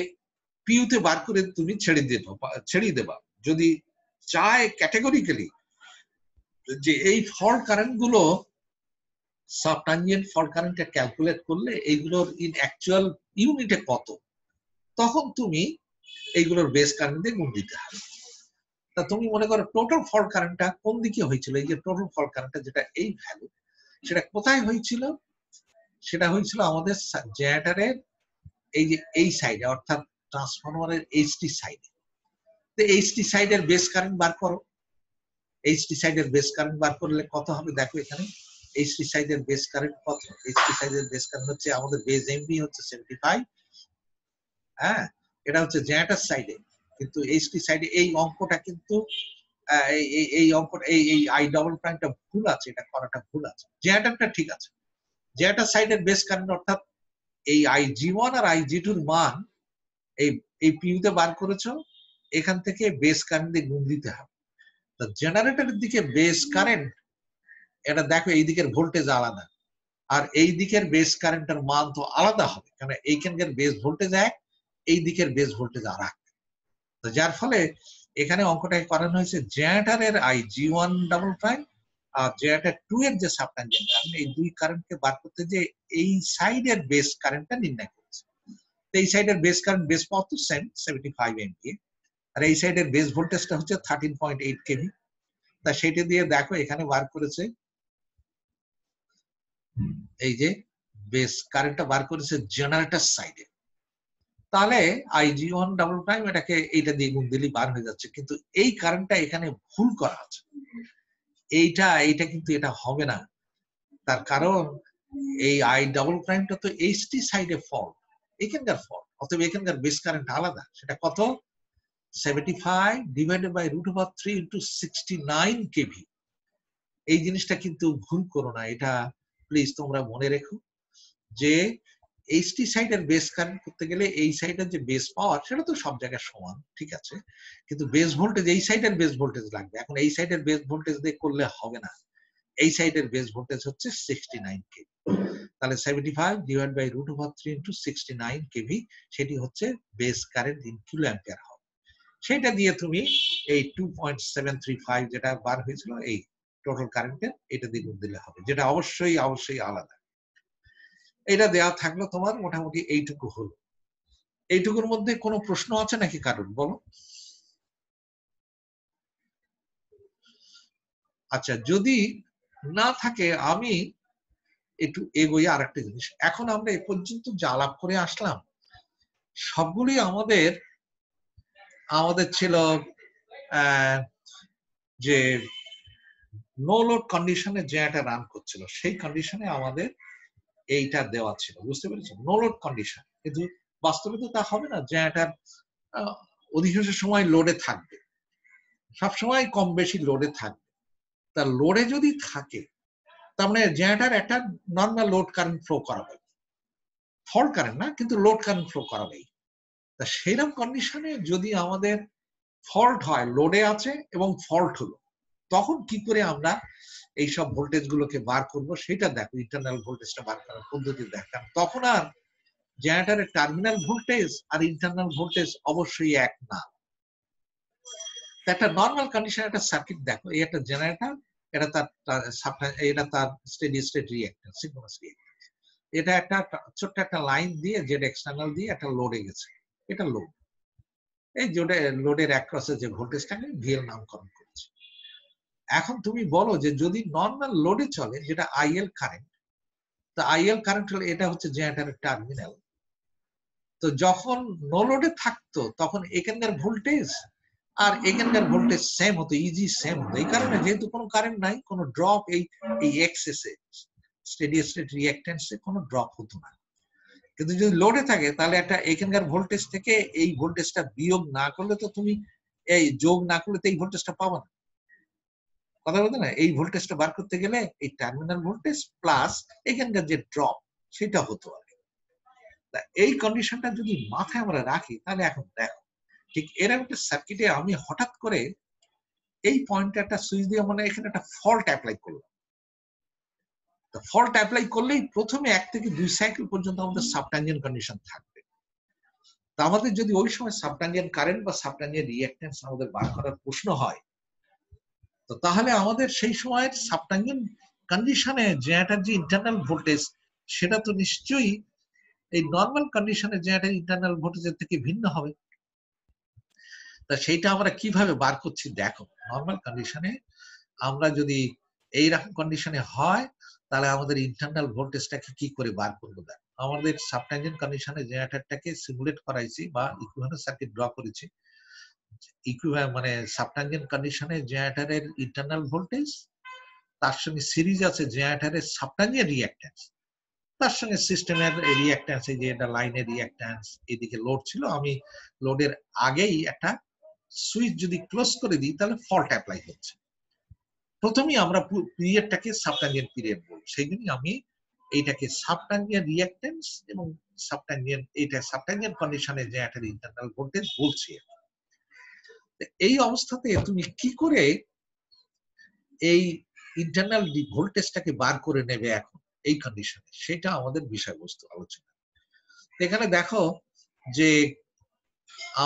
S1: পিউতে বার করে তুমি ছেড়ে দেবা, যদি চায় ক্যাটেগরিক্যালি যে এই ফল্ট কারেন্ট গুলো সাবট্যানজেন্ট ফল্ট কারেন্টটা ক্যালকুলেট করলে এইগুলোর ইন অ্যাকচুয়াল ইউনিটে কত, তখন তুমি এইগুলোর বেস কারেন্ট দিয়ে গুণ দিতে হবে। তা তুমি মনে করো টোটাল ফল্ট কারেন্টটা কোন দিকে হয়েছিল, এই যে টোটাল ফল্ট কারেন্টটা যেটা এই ভ্যালু, সেটা কোথায় হয়েছিল? সেটা হয়েছিল আমাদের জেনারেটরের এই যে এই সাইডে, অর্থাৎ ট্রান্সফরমারের এইচটি সাইডে। তো এইচটি সাইডের বেস কারেন্ট বার করো, এইচটি সাইডের বেস কারেন্ট বার করলে কত হবে দেখো এখানে, এইচটি সাইডের বেস কারেন্ট কত? এইচটি সাইডের বেস কারেন্ট হচ্ছে আমাদের বেস এমবি হচ্ছে 75, হ্যাঁ, এটা হচ্ছে জেনারেটর সাইডে, কিন্তু এইচটি সাইডে এই অঙ্কটা কিন্তু এই অঙ্কটা এই আই ডবল প্রাইমটা ভুল আছে, এটা করাটা ভুল আছে। জেটারটা ঠিক আছে, জেটার সাইডের বেস কারেন্ট অর্থাৎ এই IG1 আর IG2 এর মান এই পিউতে বার করেছো, এখান থেকে বেস কারেন্ট দিয়ে গুণ দিতে হবে। তো জেনারেটরের দিকে বেস কারেন্ট, এটা দেখো এই দিকের ভোল্টেজ আলাদা, আর এই দিকের বেস কারেন্টের মান তো আলাদা হবে, কারণ এইখানকার বেস ভোল্টেজ এক, এই দিকের বেস ভোল্টেজ আর এক। তো যার ফলে এখানে অঙ্কটাকে করানো হয়েছে জেনারেটরের IG1 ডাবল প্রাইম আর জেনারেটর 2 এর যে সাবট্যানজেন্ট কারেন্ট, এই দুই কারেন্টকে বার করতে যে এই সাইডের বেস কারেন্টটা নির্ণয় করেছে। তো এই সাইডের বেস কারেন্ট বেস পাওয়ার তো সেম 75 এমপিএ, আর এই সাইডের বেস ভোল্টেজটা হচ্ছে 13.8 কেভি। তা সেটা দিয়ে দেখো এখানে বার করেছে এই যে বেস কারেন্টটা বার করেছে জেনারেটর সাইডে। তাহলে IG1 ডাবল প্রাইম এটাকে এইটা দিয়ে গুণ দিলেই বার হয়ে যাচ্ছে, কিন্তু এই কারেন্টটা এখানে ভুল করা আছে, এইটা কিন্তু এটা হবে না। তার কারণ এই আই ডাবল প্রাইমটা তো এইচটি সাইডে ফল্ট, এখানকার ফল্ট, অতএব এখানকার বেস কারেন্ট আলাদা। সেটা কত? 75 ডিভাইডেড বাই √3 ইন্টু 69 কেভি। এই জিনিসটা কিন্তু ভুল করো না, এটা প্লিজ তোমরা মনে রেখো যে এইচটি সাইডের বেস কারেন্ট করতে গেলে এই সাইডের যে বেস পাওয়ার সেটা তো সব জায়গায় সমান, ঠিক আছে, কিন্তু বেস ভোল্টেজ এই সাইডের বেস ভোল্টেজ লাগবে। এখন এই সাইডের বেস ভোল্টেজ দিয়ে করলে হবে না, এই সাইডের বেস ভোল্টেজ হচ্ছে 69 কেভি। তাহলে 75 ডিভাইড বাই √3 ইন্টু 69 কেভি, সেটি হচ্ছে base current in kilo ampere হবে। সেটা দিয়ে তুমি এই 2.735 যেটা বার হয়েছিল এই টোটাল কারেন্টের, এটা দিয়ে গুণ দিলে হবে, যেটা অবশ্যই আলাদা। এটা দেওয়া থাকলো তোমার, মোটামুটি এইটুকু হলো। এইটুকুর মধ্যে কোনো প্রশ্ন আছে নাকি কারণ, বলো? আচ্ছা, যদি না থাকে আমি একটু এগোই আরেকটা জিনিস। এখন আমরা এ পর্যন্ত যা আলাপ করে আসলাম সবগুলি আমাদের ছিল যে নো লোড কন্ডিশনে যে একটা রান করছিল, সেই কন্ডিশনে আমাদের এইটা দেওয়া ছিল, বুঝতে পেরেছো? No load condition. কিন্তু বাস্তবে তো তা হবে না, যে একটা অধিকাংশ সময় লোডে থাকবে, সবসময় কম বেশি লোডে থাকবে। তা লোডে যদি থাকে তার মানে জেনারেটর একটা নর্মাল লোড কারেন্ট ফ্লো করাবে, ফল্ট কারেন্ট না, কিন্তু লোড কারেন্ট ফ্লো করাবে। তা সেরকম কন্ডিশনে যদি আমাদের ফল্ট হয়, লোডে আছে এবং ফল্ট হলো, তখন কি করে আমরা এইসব ভোল্টেজ গুলোকে বার করবো সেটা দেখো, ইন্টারনাল ভোল্টেজটা বার করার পদ্ধতি দেখান। তখন আর জেনারেটরের টার্মিনাল ভোল্টেজ আর ইন্টারনাল ভোল্টেজ অবশ্যই এক না। একটা নর্মাল কন্ডিশন একটা সার্কিট দেখো, এই একটা জেনারেটর, এটা তার steady state reactance, synchronous reactance. এটা একটা ছোট্ট একটা লাইন দিয়ে জেড এক্সটার্নাল দিয়ে একটা লোডে গেছে, এটা লোড। এই লোডের অ্যাক্রসে যে ভোল্টেজটাকে ভিএল নামকরণ করেছে। এখন তুমি বলো যে যদি নর্মাল লোডে চলে, যেটা আইএল কারেন্ট, তো আইএল কারেন্ট হলে এটা হচ্ছে জেনারেটরের টার্মিনাল। তো যখন নো লোডে থাকতো তখন এখানকার ভোল্টেজ আর এখানকার ভোল্টেজ সেম হতো, ইজি সেম হতো। এই কারণে যেহেতু কোনো কারেন্ট নাই, কোনো ড্রপ এই এক্সেসে স্টেডি স্টেট রিঅ্যাক্ট্যান্সে কোনো ড্রপ হতো না। কিন্তু যদি লোডে থাকে তাহলে একটা এখানকার ভোল্টেজ থেকে এই ভোল্টেজটা বিয়োগ না করলে তো তুমি এই যোগ না করলে তো এই ভোল্টেজটা পাবো না, কথা বলতে না? এই ভোল্টেজটা বার করতে গেলে এই টার্মিনাল ভোল্টেজ প্লাস এখানকার যে ড্রপ সেটা হতো আর কি। এই কন্ডিশনটা যদি মাথায় আমরা রাখি তাহলে এখন দেখো ঠিক এরকম একটা সার্কিটে আমি হঠাৎ করে এই পয়েন্টে একটা সুইচ দিয়ে মানে এখানে একটা ফল্ট অ্যাপ্লাই করলাম। ফল্ট অ্যাপ্লাই করলেই প্রথমে 1 থেকে 2 সাইকেল পর্যন্ত আমাদের সাবট্যানজেন্ট কন্ডিশন থাকবে। তা আমাদের যদি ওই সময় সাবট্যানজেন্ট কারেন্ট বা সাবট্যানজেন্ট রিঅ্যাক্ট্যান্স আমাদের বার করার প্রশ্ন হয়, তো তাহলে আমাদের সেই সময়ের সাবট্যানজেন্ট কন্ডিশনে জেনারেটর যে ইন্টারনাল ভোল্টেজ সেটা তো নিশ্চয়ই এই নর্মাল কন্ডিশনে জেনারেটর ইন্টারনাল ভোল্টেজের থেকে ভিন্ন হবে। তা সেইটা আমরা কিভাবে বার করছি দেখো। নর্মাল কন্ডিশনে আমরা যদি এইরকম কন্ডিশনে হয় তাহলে আমাদের ইন্টারনাল ভোল্টেজটাকে কি করে বার করবো দেখো। আমাদের সাবট্যানজেন্ট কন্ডিশনে জেনারেটরটাকে সিমুলেট করাইছি বা ইকুইভ্যালেন্ট সার্কিট ড্র করেছি। মানে সাবট্যানজেন্ট কন্ডিশনে জেনারেটরের ইন্টারনাল ভোল্টেজ, তার সঙ্গে সিরিজ আছে জেনারেটরের সাবট্যানজেন্ট রিঅ্যাক্ট্যান্স, তার সঙ্গে সিস্টেমের রিঅ্যাক্ট্যান্স, এই যে এটা লাইনের রিঅ্যাক্ট্যান্স, এদিকে লোড ছিল, আমি লোডের আগেই একটা সুইচ যদি ক্লোজ করে দিই তাহলে ফল্ট অ্যাপ্লাই হচ্ছে। প্রথমেই আমরা পিরিয়ডটাকে সাবট্যানজেন্ট পিরিয়ড বলবো, সেই জন্যই আমি এইটাকে সাবট্যানজেন্ট রিঅ্যাক্টেন্স এবং সাবট্যানজেন্ট কন্ডিশনে যে একটা ইন্টারনাল ভোল্টেজ বলছি। এই অবস্থাতে তুমি কি করে এই ইন্টারনাল ভোল্টেজটাকে বার করে নেবে এখন এই কন্ডিশনে, সেটা আমাদের বিষয়বস্তু আলোচনা। এখানে দেখো যে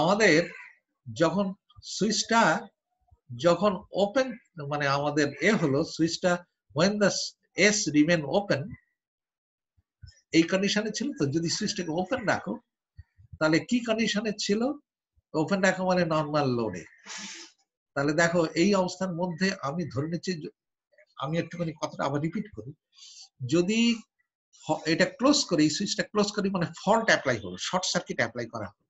S1: আমাদের যখন সুইচটা যখন ওপেন, মানে আমাদের হলো সুইচটা when the S remain open, এই কন্ডিশনে ছিল। তো যদি সুইচটাকে ওপেন রাখো তাহলে কি কন্ডিশনে ছিল? ওপেন রাখো মানে নর্মাল লোডে। তাহলে দেখো এই অবস্থার মধ্যে আমি ধরে নিচ্ছি, আমি একটুখানি কথাটা আবার রিপিট করি, যদি এটা ক্লোজ করি, সুইচটা ক্লোজ করি মানে ফল্ট অ্যাপ্লাই হলো, শর্ট সার্কিট অ্যাপ্লাই করা হলো।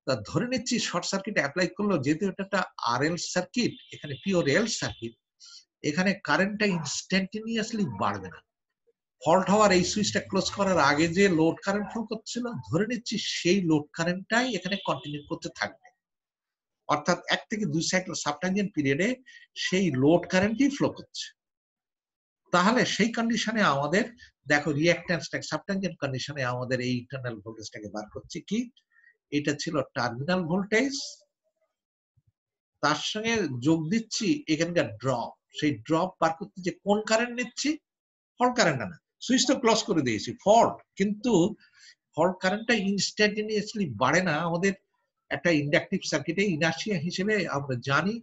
S1: তা ধরে নিচ্ছি শর্ট সার্কিট অ্যাপ্লাই করলো, যেহেতু এটা একটা আরএল সার্কিট, এখানে পিওর এল সার্কিট, এখানে কারেন্টটা ইনস্ট্যান্টেনিয়াসলি বাড়বে না। ফল্ট হওয়ার এই সুইচটা ক্লোজ করার আগে যে লোড কারেন্ট ফ্লো করছিল, ধরে নিচ্ছি সেই লোড কারেন্টটাই এখানে কন্টিনিউ করতে থাকবে। অর্থাৎ 1 থেকে 2 সাইকেল সাবট্যানজেন্ট পিরিয়ডে সেই লোড কারেন্টই ফ্লো করছে। তাহলে সেই কন্ডিশনে আমাদের দেখো রিঅ্যাক্ট্যান্সটা সাবট্যানজেন্ট কন্ডিশনে আমাদের এই ইন্টারনাল ভোল্টেজটাকে বার করছে কি, এটা ছিল টার্মিনাল ভোল্টেজ, তার সঙ্গে যোগ দিচ্ছি এখানকার ড্রপ। সেই ড্রপ বার করতে যে কোন কারেন্ট নিচ্ছি, ফল্ট কারেন্ট না, সুইচ তো ক্লোজ করে দিয়েছি ফল্ট, কিন্তু ফল্ট কারেন্টটা ইনস্ট্যান্টেনিয়াসলি বাড়ে না। আমাদের একটা ইন্ডাকটিভ সার্কিটে ইনার্শিয়া হিসেবে আমরা জানি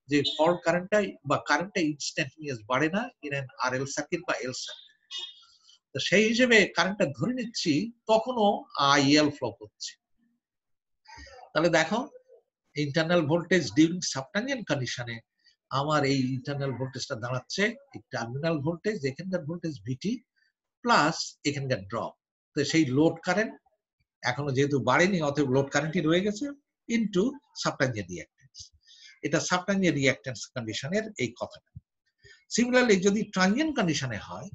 S1: যে ফল্ট কারেন্টটা বা কারেন্টটা ইনস্ট্যান্টেনিয়াস বাড়ে না ইন অ্যান আরএল সার্কিট বা এল সার্কিট। তো সেই হিসেবে কারেন্টটা ধরে নিচ্ছি তখনও আইএল ফ্লো করছে। তাহলে দেখো ইন্টারনাল ভোল্টেজ ডিউরিং সাবট্যানজেন্ট কন্ডিশনে আমার এই ইন্টারনাল ভোল্টেজটা দাঁড়াচ্ছে এই টার্মিনাল ভোল্টেজ, এখানকার ভোল্টেজ ভিটি প্লাস এখানকার ড্রপ। তো সেই লোড কারেন্ট এখনো যেহেতু বাড়েনি, অতএব লোড কারেন্টই রয়ে গেছে ইনটু সাবট্যানজেন্ট রিঅ্যাক্ট্যান্স। এটা সাবট্যানজেন্ট রিঅ্যাক্ট্যান্স কন্ডিশনের এই কথাটা। সিমিলারলি যদি ট্রানজিয়েন্ট কন্ডিশনে হয়,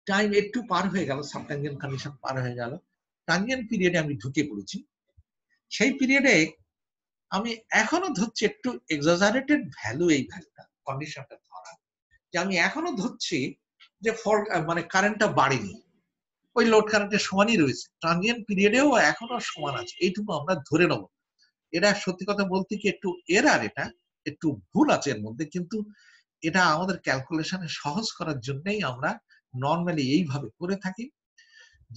S1: টাইম একটু পার হয়ে গেল, সাবট্যানজেন্ট কন্ডিশন পার হয়ে গেল, ট্রানজিয়েন্ট পিরিয়ডে আমি ঢুকে পড়েছি, সেই পিরিয়ডে আমি এখনো ধরছি একটু এক্সাজারেটেড ভ্যালু, এই ভ্যালুটা কন্ডিশনটা ধরা, যে আমি এখনো ধরছি যে ফল্ট মানে কারেন্টটা বাড়েনি, ওই লোড কারেন্টের সমানই রয়েছে, ট্রানজিয়েন্ট পিরিয়ডেও এখনো সমান আছে, এইটুকু আমরা ধরে নেব। এটা সত্যি কথা বলতে কি একটু এরার, এটা একটু ভুল আছে এর মধ্যে, কিন্তু এটা আমাদের ক্যালকুলেশনে সহজ করার জন্যই আমরা নর্মালি এইভাবে করে থাকি,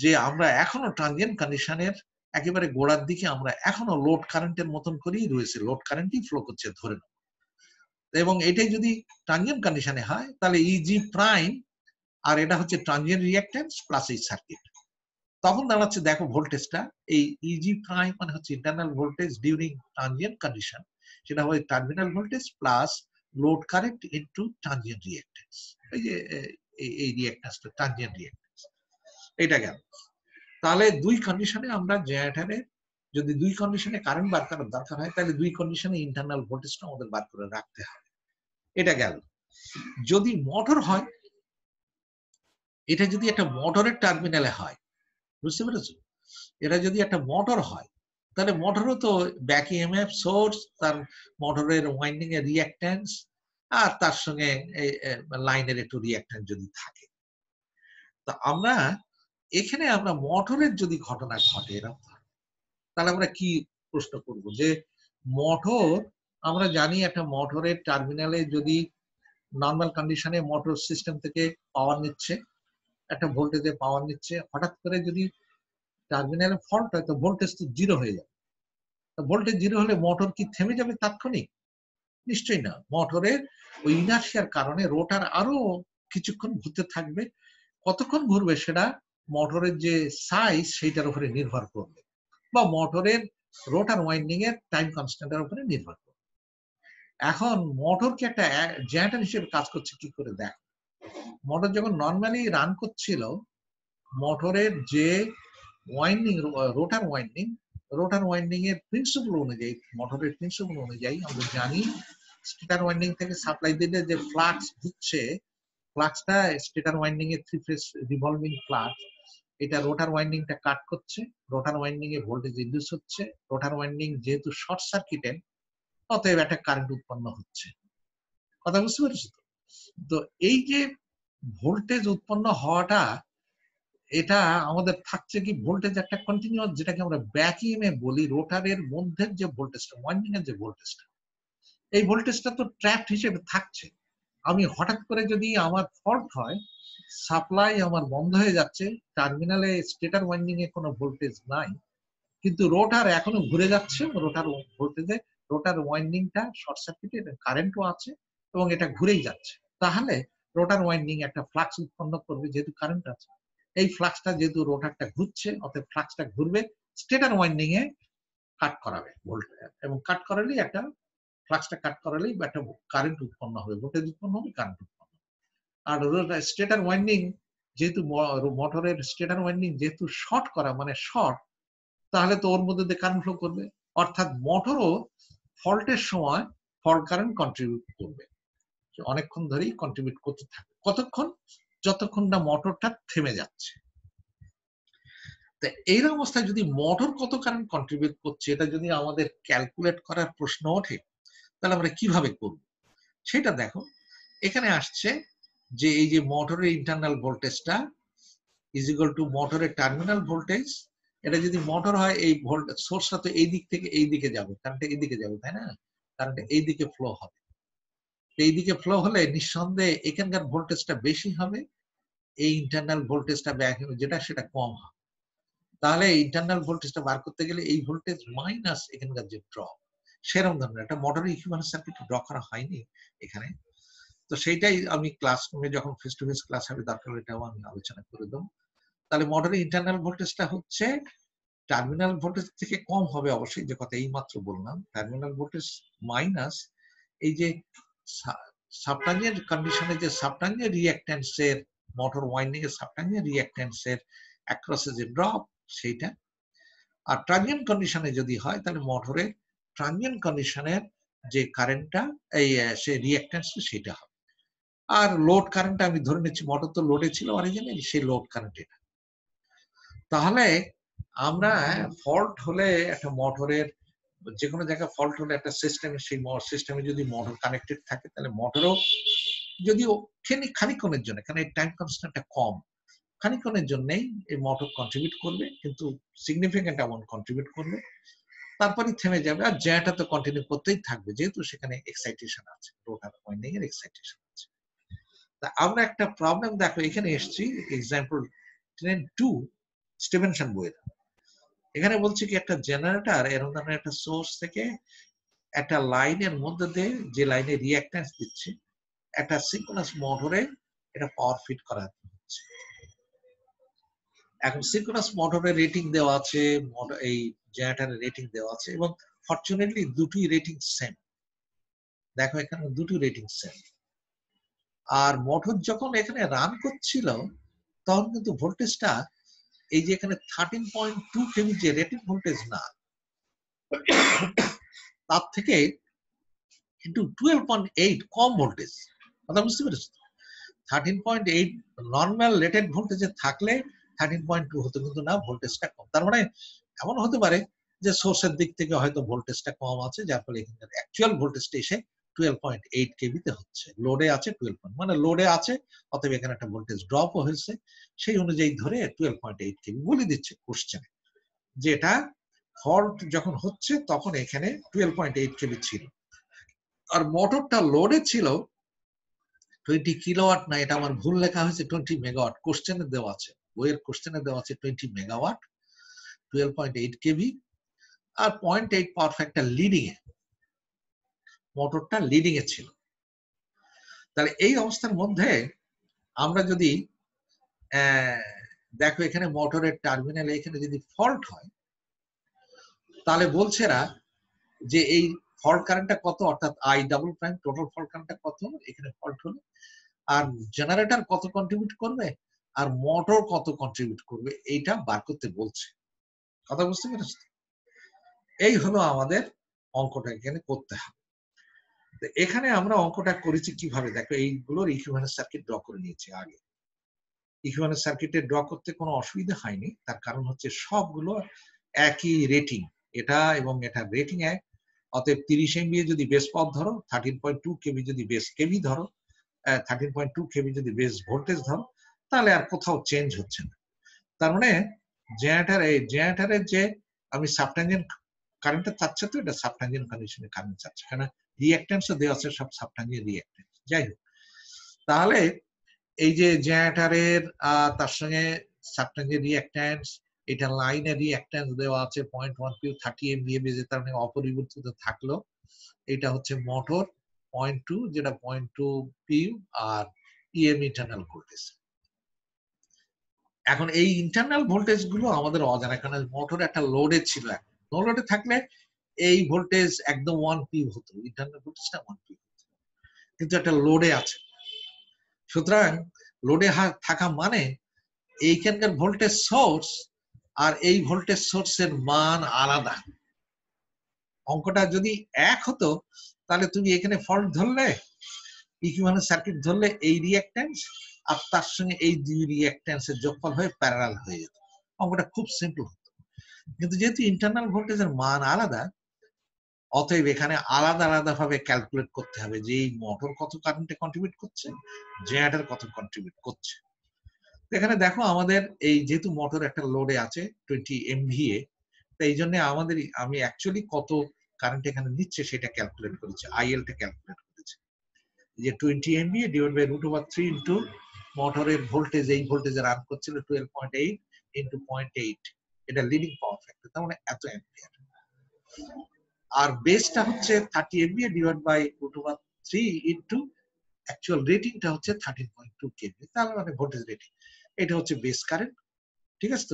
S1: যে আমরা এখনো ট্রানজিয়েন্ট কন্ডিশনের একেবারে গোড়ার দিকে আমরা এখনো লোড কারেন্টের মতন করেই রয়েছে, লোড কারেন্টই ফ্লো করছে ধরে নেব। এবং এটাই যদি ট্রানজিয়েন্ট কন্ডিশনে হয় তাহলে ইজি প্রাইম আর এটা হচ্ছে ট্রানজিয়েন্ট রিঅ্যাক্ট্যান্স প্লাস এই সার্কিট, তখন দাঁড়াচ্ছে দেখো ভোল্টেজটা এই ইজি প্রাইম মানে হচ্ছে internal voltage during transient condition, সেটা হয় terminal voltage plus load current into transient reactance. এই যে এই রিঅ্যাক্ট্যান্সটা ট্রানজিয়েন্ট রিঅ্যাক্ট্যান্স, এটা গেল। তাহলে দুই কন্ডিশনে আমরা জেনারেটরে যদি দুই কন্ডিশনে কারেন্ট বার করার দরকার হয়, তাহলে দুই কন্ডিশনে ইন্টারনাল ভোল্টেজটা আমাদের বার করে রাখতে হবে, এটা গেল। যদি মোটর হয়, এটা যদি একটা মোটরের টার্মিনালে হয়, বুঝতে পেরেছো, এটা যদি একটা মোটর হয় তাহলে মোটরও তো ব্যাক ইএমএফ সোর্স, তার মোটরের ওয়াইন্ডিং এর রিঅ্যাক্ট্যান্স, আর তার সঙ্গে লাইনের একটু রিঅ্যাক্ট্যান্স যদি থাকে, তা আমরা এখানে আমরা মোটরের যদি ঘটনা ঘটে এরকম, তাহলে আমরা কি প্রশ্ন করব, যে মোটর আমরা জানি একটা মোটরের টার্মিনালে যদি নর্মাল কন্ডিশনে মোটর সিস্টেম থেকে পাওয়ার নিচ্ছে, একটা ভোল্টেজে পাওয়ার নিচ্ছে, হঠাৎ করে যদি টার্মিনালে ফল্ট হয় তো ভোল্টেজ তো জিরো হয়ে যাবে। ভোল্টেজ জিরো হলে মোটর কি থেমে যাবে তাৎক্ষণিক? নিশ্চয়ই না। মোটরের ওই ইনার্শিয়ার কারণে রোটার আরো কিছুক্ষণ ঘুরতে থাকবে, কতক্ষণ ঘুরবে সেটা মোটরের যে সাইজ সেইটার উপরে নির্ভর করবে, বা মোটরের রোটার ওয়াইন্ডিং এর টাইম কনস্ট্যান্টের উপরে নির্ভর করবে। এখন মোটর কি একটা জেনারেটর হিসেবে কাজ করছে কি করে দেখ, মোটর যখন নর্মালি রান করছিল, মোটরের যে ওয়াইন্ডিং রোটার ওয়াইন্ডিং এর প্রিন্সিপল অনুযায়ী, মোটরের প্রিন্সিপল অনুযায়ী আমরা জানি স্টেটর ওয়াইন্ডিং থেকে সাপ্লাই দিলে যে ফ্লাক্স হচ্ছে, ফ্লাক্সটা স্টেটর ওয়াইন্ডিং এর 3 ফেজ রিভলভিং ফ্লাক্স, এটা রোটার ওয়াইন্ডিংটা কাট করছে, রোটার ওয়াইন্ডিং এ ভোল্টেজ ইনডিউস হচ্ছে, রোটার ওয়াইন্ডিং যেহেতু শর্ট সার্কিটেড অতএব একটা কারেন্ট উৎপন্ন হচ্ছে। কথা বুঝতে পেরেছো তো? তো এই যে ভোল্টেজ উৎপন্ন হওয়াটা, এটা আমাদের থাকছে কি ভোল্টেজ একটা কন্টিনিউয়াস, যেটাকে আমরা ব্যাক ইএমএফ বলি, রোটারের মধ্যে যে ভোল্টেজটা, ওয়াইন্ডিং এর যে ভোল্টেজটা, এই ভোল্টেজটা তো ট্র্যাপড হিসেবে থাকছে। আমি হঠাৎ করে যদি আমার ফল্ট হয়, সাপ্লাই আমার বন্ধ হয়ে যাচ্ছে, টার্মিনালে স্টেটর ওয়াইন্ডিং এ কোনো ভোল্টেজ নাই, কিন্তু রোটার এখনো ঘুরে যাচ্ছে, রোটার ভোল্টেজে রোটার ওয়াইন্ডিংটা শর্ট সার্কিটেড, কারেন্টও আছে এবং এটা ঘুরেই যাচ্ছে, তাহলে রোটার ওয়াইন্ডিং একটা ফ্লাক্স উৎপন্ন করবে, যেহেতু কারেন্ট আছে। এই ফ্লাক্সটা যেহেতু রোটারটা ঘুরছে, অতএব ফ্লাক্সটা ঘুরবে, স্টেটর ওয়াইন্ডিং এ কাট করাবে ভোল্টেজ, এবং কাট করালেই একটা ফ্লাক্সটা কাট করালেই একটা কারেন্ট উৎপন্ন হবে, ভোল্টেজ উৎপন্ন হবে, কারেন্ট উৎপন্ন হবে। আর স্টেটর ওয়াইন্ডিং যেহেতু, মোটরের স্টেটর ওয়াইন্ডিং যেহেতু শর্ট করা, মানে শর্ট, তাহলে তো ওর মধ্যে দিয়ে কারেন্ট ফ্লো করবে, অর্থাৎ মোটরও ফল্টের সময় ফল্ট কারেন্ট কন্ট্রিবিউট করবে, অনেকক্ষণ ধরেই কন্ট্রিবিউট করতে থাকবে। কতক্ষণ? যতক্ষণ না মোটরটা থেমে যাচ্ছে। এই অবস্থায় যদি মোটর কত কারেন্ট কন্ট্রিবিউট করছে, এটা যদি আমাদের ক্যালকুলেট করার প্রশ্ন ওঠে, তাহলে আমরা কিভাবে করব সেটা দেখো। এখানে আসছে যে এই যে মোটরের ইন্টারনাল ভোল্টেজটা ইজ ইকুয়াল টু মোটরের টার্মিনাল ভোল্টেজ। এটা যদি মোটর হয়, এই ভোল্টেজ সোর্সটা তো এই দিক থেকে এই দিকে যাবে, কারেন্ট এই দিকে যাবে, তাই না? কারেন্ট এই দিকে ফ্লো হবে। এই দিকে ফ্লো হলে নিঃসন্দেহে এখানকার ভোল্টেজটা বেশি হবে, এই ইন্টারনাল ভোল্টেজটা যেটা সেটা কম হবে। তাহলে ইন্টারনাল ভোল্টেজটা বার করতে গেলে এই ভোল্টেজ মাইনাস এখানকার যে ড্রপ, সেরকম ধরনের একটা মোটরের ইকুইভ্যালেন্ট সার্কিট ড্র করা হয়নি এখানে। তো সেইটাই আমি ক্লাসরুমে যখন ফেস টু ফেস ক্লাস হবে, দরকার এটাও আমি আলোচনা করে দেবো। তাহলে মোটরের ইন্টারনাল ভোল্টেজটা হচ্ছে টার্মিনাল ভোল্টেজ থেকে কম হবে অবশ্যই, যে কথা এই মাত্র বললাম, টার্মিনাল ভোল্টেজ মাইনাস এই যে সাবটাঞ্জেন্ট কন্ডিশনে যে সাবটাঞ্জেন্ট রিঅ্যাক্ট্যান্স এর, মোটর ওয়াইন্ডিং এর সাবটাঞ্জেন্ট রিঅ্যাক্ট্যান্স এর অ্যাক্রসে যে ড্রপ, সেইটা। আর ট্রানজিয়েন্ট কন্ডিশনে যদি হয়, তাহলে মোটরের ট্রানজিয়েন্ট কন্ডিশনের যে কারেন্টটা, এই সে রিঅ্যাক্ট্যান্সটা, সেটা হবে। আর লোড কারেন্ট আমি ধরে নিচ্ছি, মোটর তো লোডে ছিল অরিজিনালি, সেই লোড কারেন্ট এটা। তাহলে আমরা ফল্ট হলে একটা মোটরের, যে কোনো জায়গায় ফল্ট হলে একটা সিস্টেমে, সেই সিস্টেমে যদি মোটর কানেক্টেড থাকে, তাহলে মোটরও যদিও খানিকক্ষণের জন্য, কারণ এই টাইম কনস্ট্যান্টটা কম, খানিকক্ষণের জন্যই এই মোটর কন্ট্রিবিউট করবে, কিন্তু সিগনিফিকেন্ট অ্যামাউন্ট কন্ট্রিবিউট করবে, তারপরে থেমে যাবে। আর জ্যাটা তো কন্টিনিউ করতেই থাকবে, যেহেতু সেখানে এক্সাইটেশন আছে, রোটার ওয়াইন্ডিং এর এক্সাইটেশন আছে। তা আমরা একটা প্রবলেম দেখো এখানে এসেছি, এক্সাম্পল 2 স্টিভেনসন বইয়ের। এখানে বলছে কি, একটা জেনারেটর এরকম ধরনের একটা সোর্স থেকে একটা লাইনের মধ্যে দিয়ে, যে লাইনে রিঅ্যাক্ট্যান্স দিচ্ছে, একটা সিনক্রোনাস মোটরে এটা পাওয়ার ফিট করা হচ্ছে। এখন সিনক্রোনাস মোটরের রেটিং দেওয়া আছে, এই জেনারেটরের রেটিং দেওয়া আছে, এবং ফরচুনেটলি দুটি রেটিং সেম। দেখো এখানে দুটি রেটিং সেম। আর মোটর যখন এখানে রান করছিল, তখন কিন্তু ভোল্টেজটা এই যে এখানে 13.2 কেভি যে রেটেড ভোল্টেজ না, তার থেকে কিন্তু 12.8 কম ভোল্টেজ। কথা বুঝতে পেরেছো? 13.8 নর্মাল রেটেড ভোল্টেজে থাকলে 13.2 হতো, কিন্তু না, ভোল্টেজটা কম। তার মানে এমন হতে পারে যে সোর্সের দিক থেকে হয়তো ভোল্টেজটা কম আছে, যার ফলে এখানকার অ্যাকচুয়াল ভোল্টেজটা এসে 12.8 কেভিতে হচ্ছে। লোডে আছে 12, মানে লোডে আছে, অতএব এখানে একটা ভোল্টেজ ড্রপও হয়েছে, সেই অনুযায়ী ধরে 12.8 কেভি বলে দিচ্ছে কোশ্চেনে। যেটা ফল্ট যখন হচ্ছে তখন এখানে 12.8 কেভি ছিল, আর মোটরটা লোডে ছিল 20 কিলোওয়াট না, এটা আমার ভুল লেখা হয়েছে, 20 মেগাওয়াট কোশ্চেনে দেওয়া আছে, বইয়ের কোশ্চেনে দেওয়া আছে 20 মেগাওয়াট, 12.8 কেভি, আর 0.8 পাওয়ার ফ্যাক্টর লিডিং এ, মোটরটা লিডিং এ ছিল। তাহলে এই অবস্থার মধ্যে আমরা যদি দেখো এখানে মোটরের টার্মিনালে এখানে যদি ফল্ট হয়, তাহলে বলছে না যে এই ফল্ট কারেন্টটা কত, অর্থাৎ I double prime total fault কারেন্টটা কত এখানে ফল্ট হলো, আর জেনারেটর কত কন্ট্রিবিউট করবে, আর মোটর কত কন্ট্রিবিউট করবে, এইটা বার করতে বলছে। কথা বুঝতে পেরেছ? এই হলো আমাদের অঙ্কটা এখানে করতে হবে। এখানে আমরা অঙ্কটা করেছি কিভাবে, দেখো এইগুলোর ইকুইভ্যালেন্ট সার্কিট ড্র করে নিয়েছি আগে। ইকুইভ্যালেন্ট সার্কিটে ড্র করতে কোনো অসুবিধা হয়নি, তার কারণ হচ্ছে সবগুলো একই রেটিং, এটা এবং এটা রেটিং এক, অতএব 30 MVA যদি বেস পথ ধরো, 13.2 কেভি যদি বেস কেভি ধরো, 13.2 কেভি যদি বেস ভোল্টেজ ধরো, তাহলে আর কোথাও চেঞ্জ হচ্ছে না। তার মানে জেনারেটরের যে আমি সাবট্যানজেন্ট কারেন্টটা চাচ্ছে, তো এটা সাবট্যানজেন্ট কন্ডিশনে কারেন্ট চাচ্ছে, কারণ রিঅ্যাকট্যান্সও দেওয়া আছে সব সাবট্যানজেন্ট রিঅ্যাকট্যান্স। যাই হোক, তাহলে এই যে জেনারেটরের তার সঙ্গে সাবট্যানজেন্ট রিঅ্যাকট্যান্স, এটা লাইনের রিঅ্যাকট্যান্স দেওয়া আছে 0.1 পিউ 30 MVA বেজে, তার মানে অপরিবর্তিত থাকলো। এটা হচ্ছে মোটর 0.2, যেটা 0.2 পিউ, আর ইএম ইন্টারনাল ভোল্টেজ। এখন এই ইন্টারনাল ভোল্টেজ গুলো আমাদের অজানা, কারণ মোটর একটা লোডে ছিল। নো লোডে থাকলে এই ভোল্টেজ একদম 1 পিউ হতো, ইন্টারনাল ভোল্টেজটা 1 পিউ, কিন্তু একটা লোডে আছে। সুতরাং লোডে থাকা মানে এইখানকার ভোল্টেজ সোর্স আর এই ভোল্টেজ সোর্সের মান আলাদা। অঙ্কটা যদি এক হতো, তাহলে তুমি এখানে ফল্ট ধরলে, ইকুইভ্যালেন্ট সার্কিট ধরলে, এই রিঅ্যাকট্যান্স আর তার সঙ্গে এই দুই রিঅ্যাকট্যান্সের যোগফল হয়ে প্যারালাল হয়ে যেত, অঙ্কটা খুব সিম্পল হতো। কিন্তু যেহেতু ইন্টারনাল ভোল্টেজের মান আলাদা, অতএব এখানে আলাদা আলাদা ভাবে ক্যালকুলেট করতে হবে যে এই মোটর কত কারেন্টে কন্ট্রিবিউট করছে, জেনারেটর কত কন্ট্রিবিউট করছে। এখানে দেখো আমাদের এই যেহেতু মোটর একটা লোডে আছে 20 MVA, তাই এই জন্য আমি অ্যাকচুয়ালি কত কারেন্ট এখানে নিচ্ছে সেটা ক্যালকুলেট করেছি, আইএলটা ক্যালকুলেট করেছি, যে 20 MVA ডিভাইড বাই √3 ইন্টু মোটরের ভোল্টেজ, এই ভোল্টেজে রান করছিল 12.8 ইন্টু 0.8, এটা লিডিং পাওয়ার ফ্যাক্টর, তার মানে এত অ্যাম্পিয়ার। আর বেসটা হচ্ছে 30 MVA divide by √3 into actual রেটিংটা হচ্ছে 13.2 কেভি, তার মানে ভোল্টেজ রেটিং, এটা হচ্ছে বেস কারেন্ট। ঠিক আছে?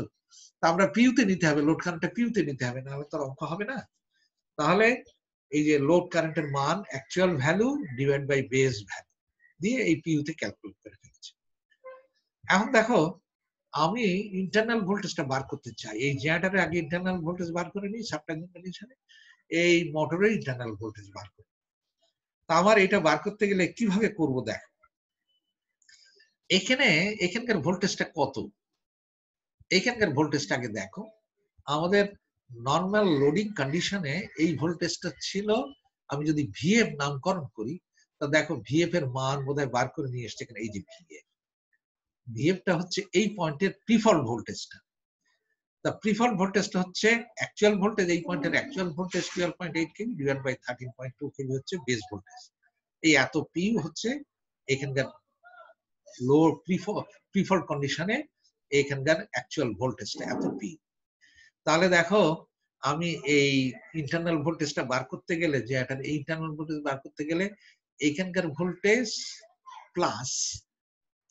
S1: তো আমরা পিউতে নিতে হবে, লোড কারেন্টটা পিউতে নিতে হবে, নাহলে তো অঙ্ক হবে না। তাহলে এই যে লোড কারেন্টের মান actual value divide by base value দিয়ে এই পিউতে ক্যালকুলেট করে ফেলেছি। এখন দেখো, আমি ইন্টারনাল ভোল্টেজটা বার করতে চাই। এই জেনারেটরের আগে ইন্টারনাল ভোল্টেজ বার করে নিই সাবট্যানজেন্ট কন্ডিশনে, এই মোটরের ইন্টারনাল ভোল্টেজ বার করি। তা আমার এটা বার করতে গেলে কিভাবে করব? দেখ, এখানকার ভোল্টেজটা কত, এখানকার ভোল্টেজটা আগে দেখো। আমাদের নর্মাল লোডিং কন্ডিশনে এই ভোল্টেজটা ছিল, আমি যদি ভিএফ নামকরণ করি, তা দেখো ভিএফ এর মান বোধহয় বার করে নিয়ে এসছে এখানে, এই যে ভিএফটা হচ্ছে এই পয়েন্টের প্রিফল্ট ভোল্টেজটা। তা প্রিফল্ট ভোল্টেজটা হচ্ছে অ্যাকচুয়াল ভোল্টেজ, এই পয়েন্টের actual voltage 12.8 KV divide by 13.2 KV হচ্ছে বেস ভোল্টেজ। এই এত পিউ হচ্ছে এখানকার লো প্রিফল্ট কন্ডিশনে এখানকার অ্যাকচুয়াল ভোল্টেজটা এত পিউ। তাহলে দেখো, আমি এই ইন্টারনাল ভোল্টেজটা বার করতে গেলে, যে একটা ইন্টারনাল ভোল্টেজ বার করতে গেলে এইখানকার ভোল্টেজ প্লাস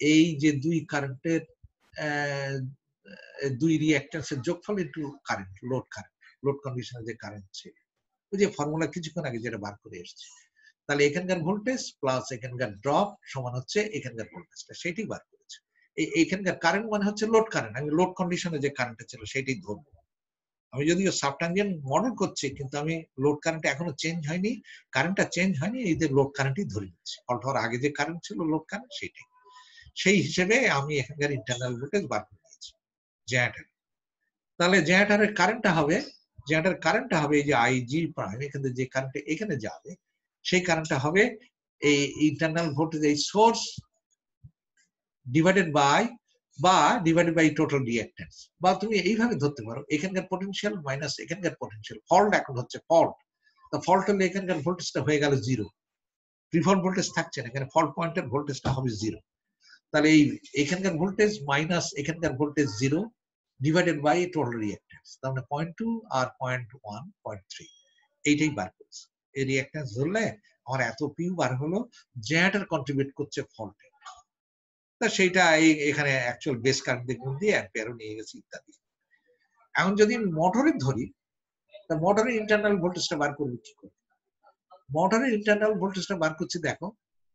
S1: এই যে দুই কারেন্টের দুই রিঅ্যাকট্যান্সের যোগফল ইনটু কারেন্ট, লোড কন্ডিশনে যে কারেন্ট ছিল, ওই যে ফর্মুলা কিছুক্ষণ আগে যেটা বার করে এসেছে, তাহলে এখানকার ভোল্টেজ প্লাস এখানকার ড্রপ সমান হচ্ছে এখানকার ভোল্টেজটা, সেটাই বার করেছে। এইখানকার কারেন্ট মানে হচ্ছে লোড কারেন্ট, আমি লোড কন্ডিশনে যে কারেন্টটা ছিল সেটাই ধরবো। আমি যদিও সাবট্যানজেন্ট মডেল করছি, কিন্তু আমি লোড কারেন্ট এখনো চেঞ্জ হয়নি, কারেন্টটা চেঞ্জ হয়নি, এই যে লোড কারেন্টই ধরে নিচ্ছি, ফল্ট হওয়ার আগে যে কারেন্ট ছিল লোড কারেন্ট সেটাই। সেই হিসেবে আমি এখানকার ইন্টারনাল ভোল্টেজ বার করে নিয়েছি জেনারেটর। তাহলে জেনারেটরের কারেন্টটা হবে এই যে আইজি প্রাইম, এখানে যে কারেন্ট এখানে যাবে সেই কারেন্টটা হবে এই ইন্টারনাল ভোল্টেজ, এই source divided by total reactance, বা তুমি এইভাবে ধরতে পারো এখানকার পটেনশিয়াল মাইনাস এখানকার পটেনশিয়াল। ফল্ট এখন হচ্ছে ফল্ট, তো ফল্ট হলে এখানকার ভোল্টেজটা হয়ে গেল জিরো, প্রিফল্ট ভোল্টেজ থাকছে না, এখানে ফল্ট পয়েন্টের ভোল্টেজটা হবে জিরো। তাহলে এই এখানকার ভোল্টেজ মাইনাস এখানকার voltage zero divided by total reactance, তার মানে 0.2 আর 0.1 0.3, এইটাই বার করছে। এই রিঅ্যাকট্যান্স ধরলে আমার এত পিউ বার হলো, জেনারেটর কন্ট্রিবিউট করছে ফল্টে, তা সেইটা এখানে অ্যাকচুয়াল বেস কারেন্ট গুণ দিয়ে অ্যাম্পিয়ারও নিয়ে গেছে ইত্যাদি। এখন যদি মোটরের ধরি, তা মোটরের ইন্টারনাল ভোল্টেজটা বার করবো কি করে? মোটরের ইন্টারনাল ভোল্টেজটা বার করছি, দেখো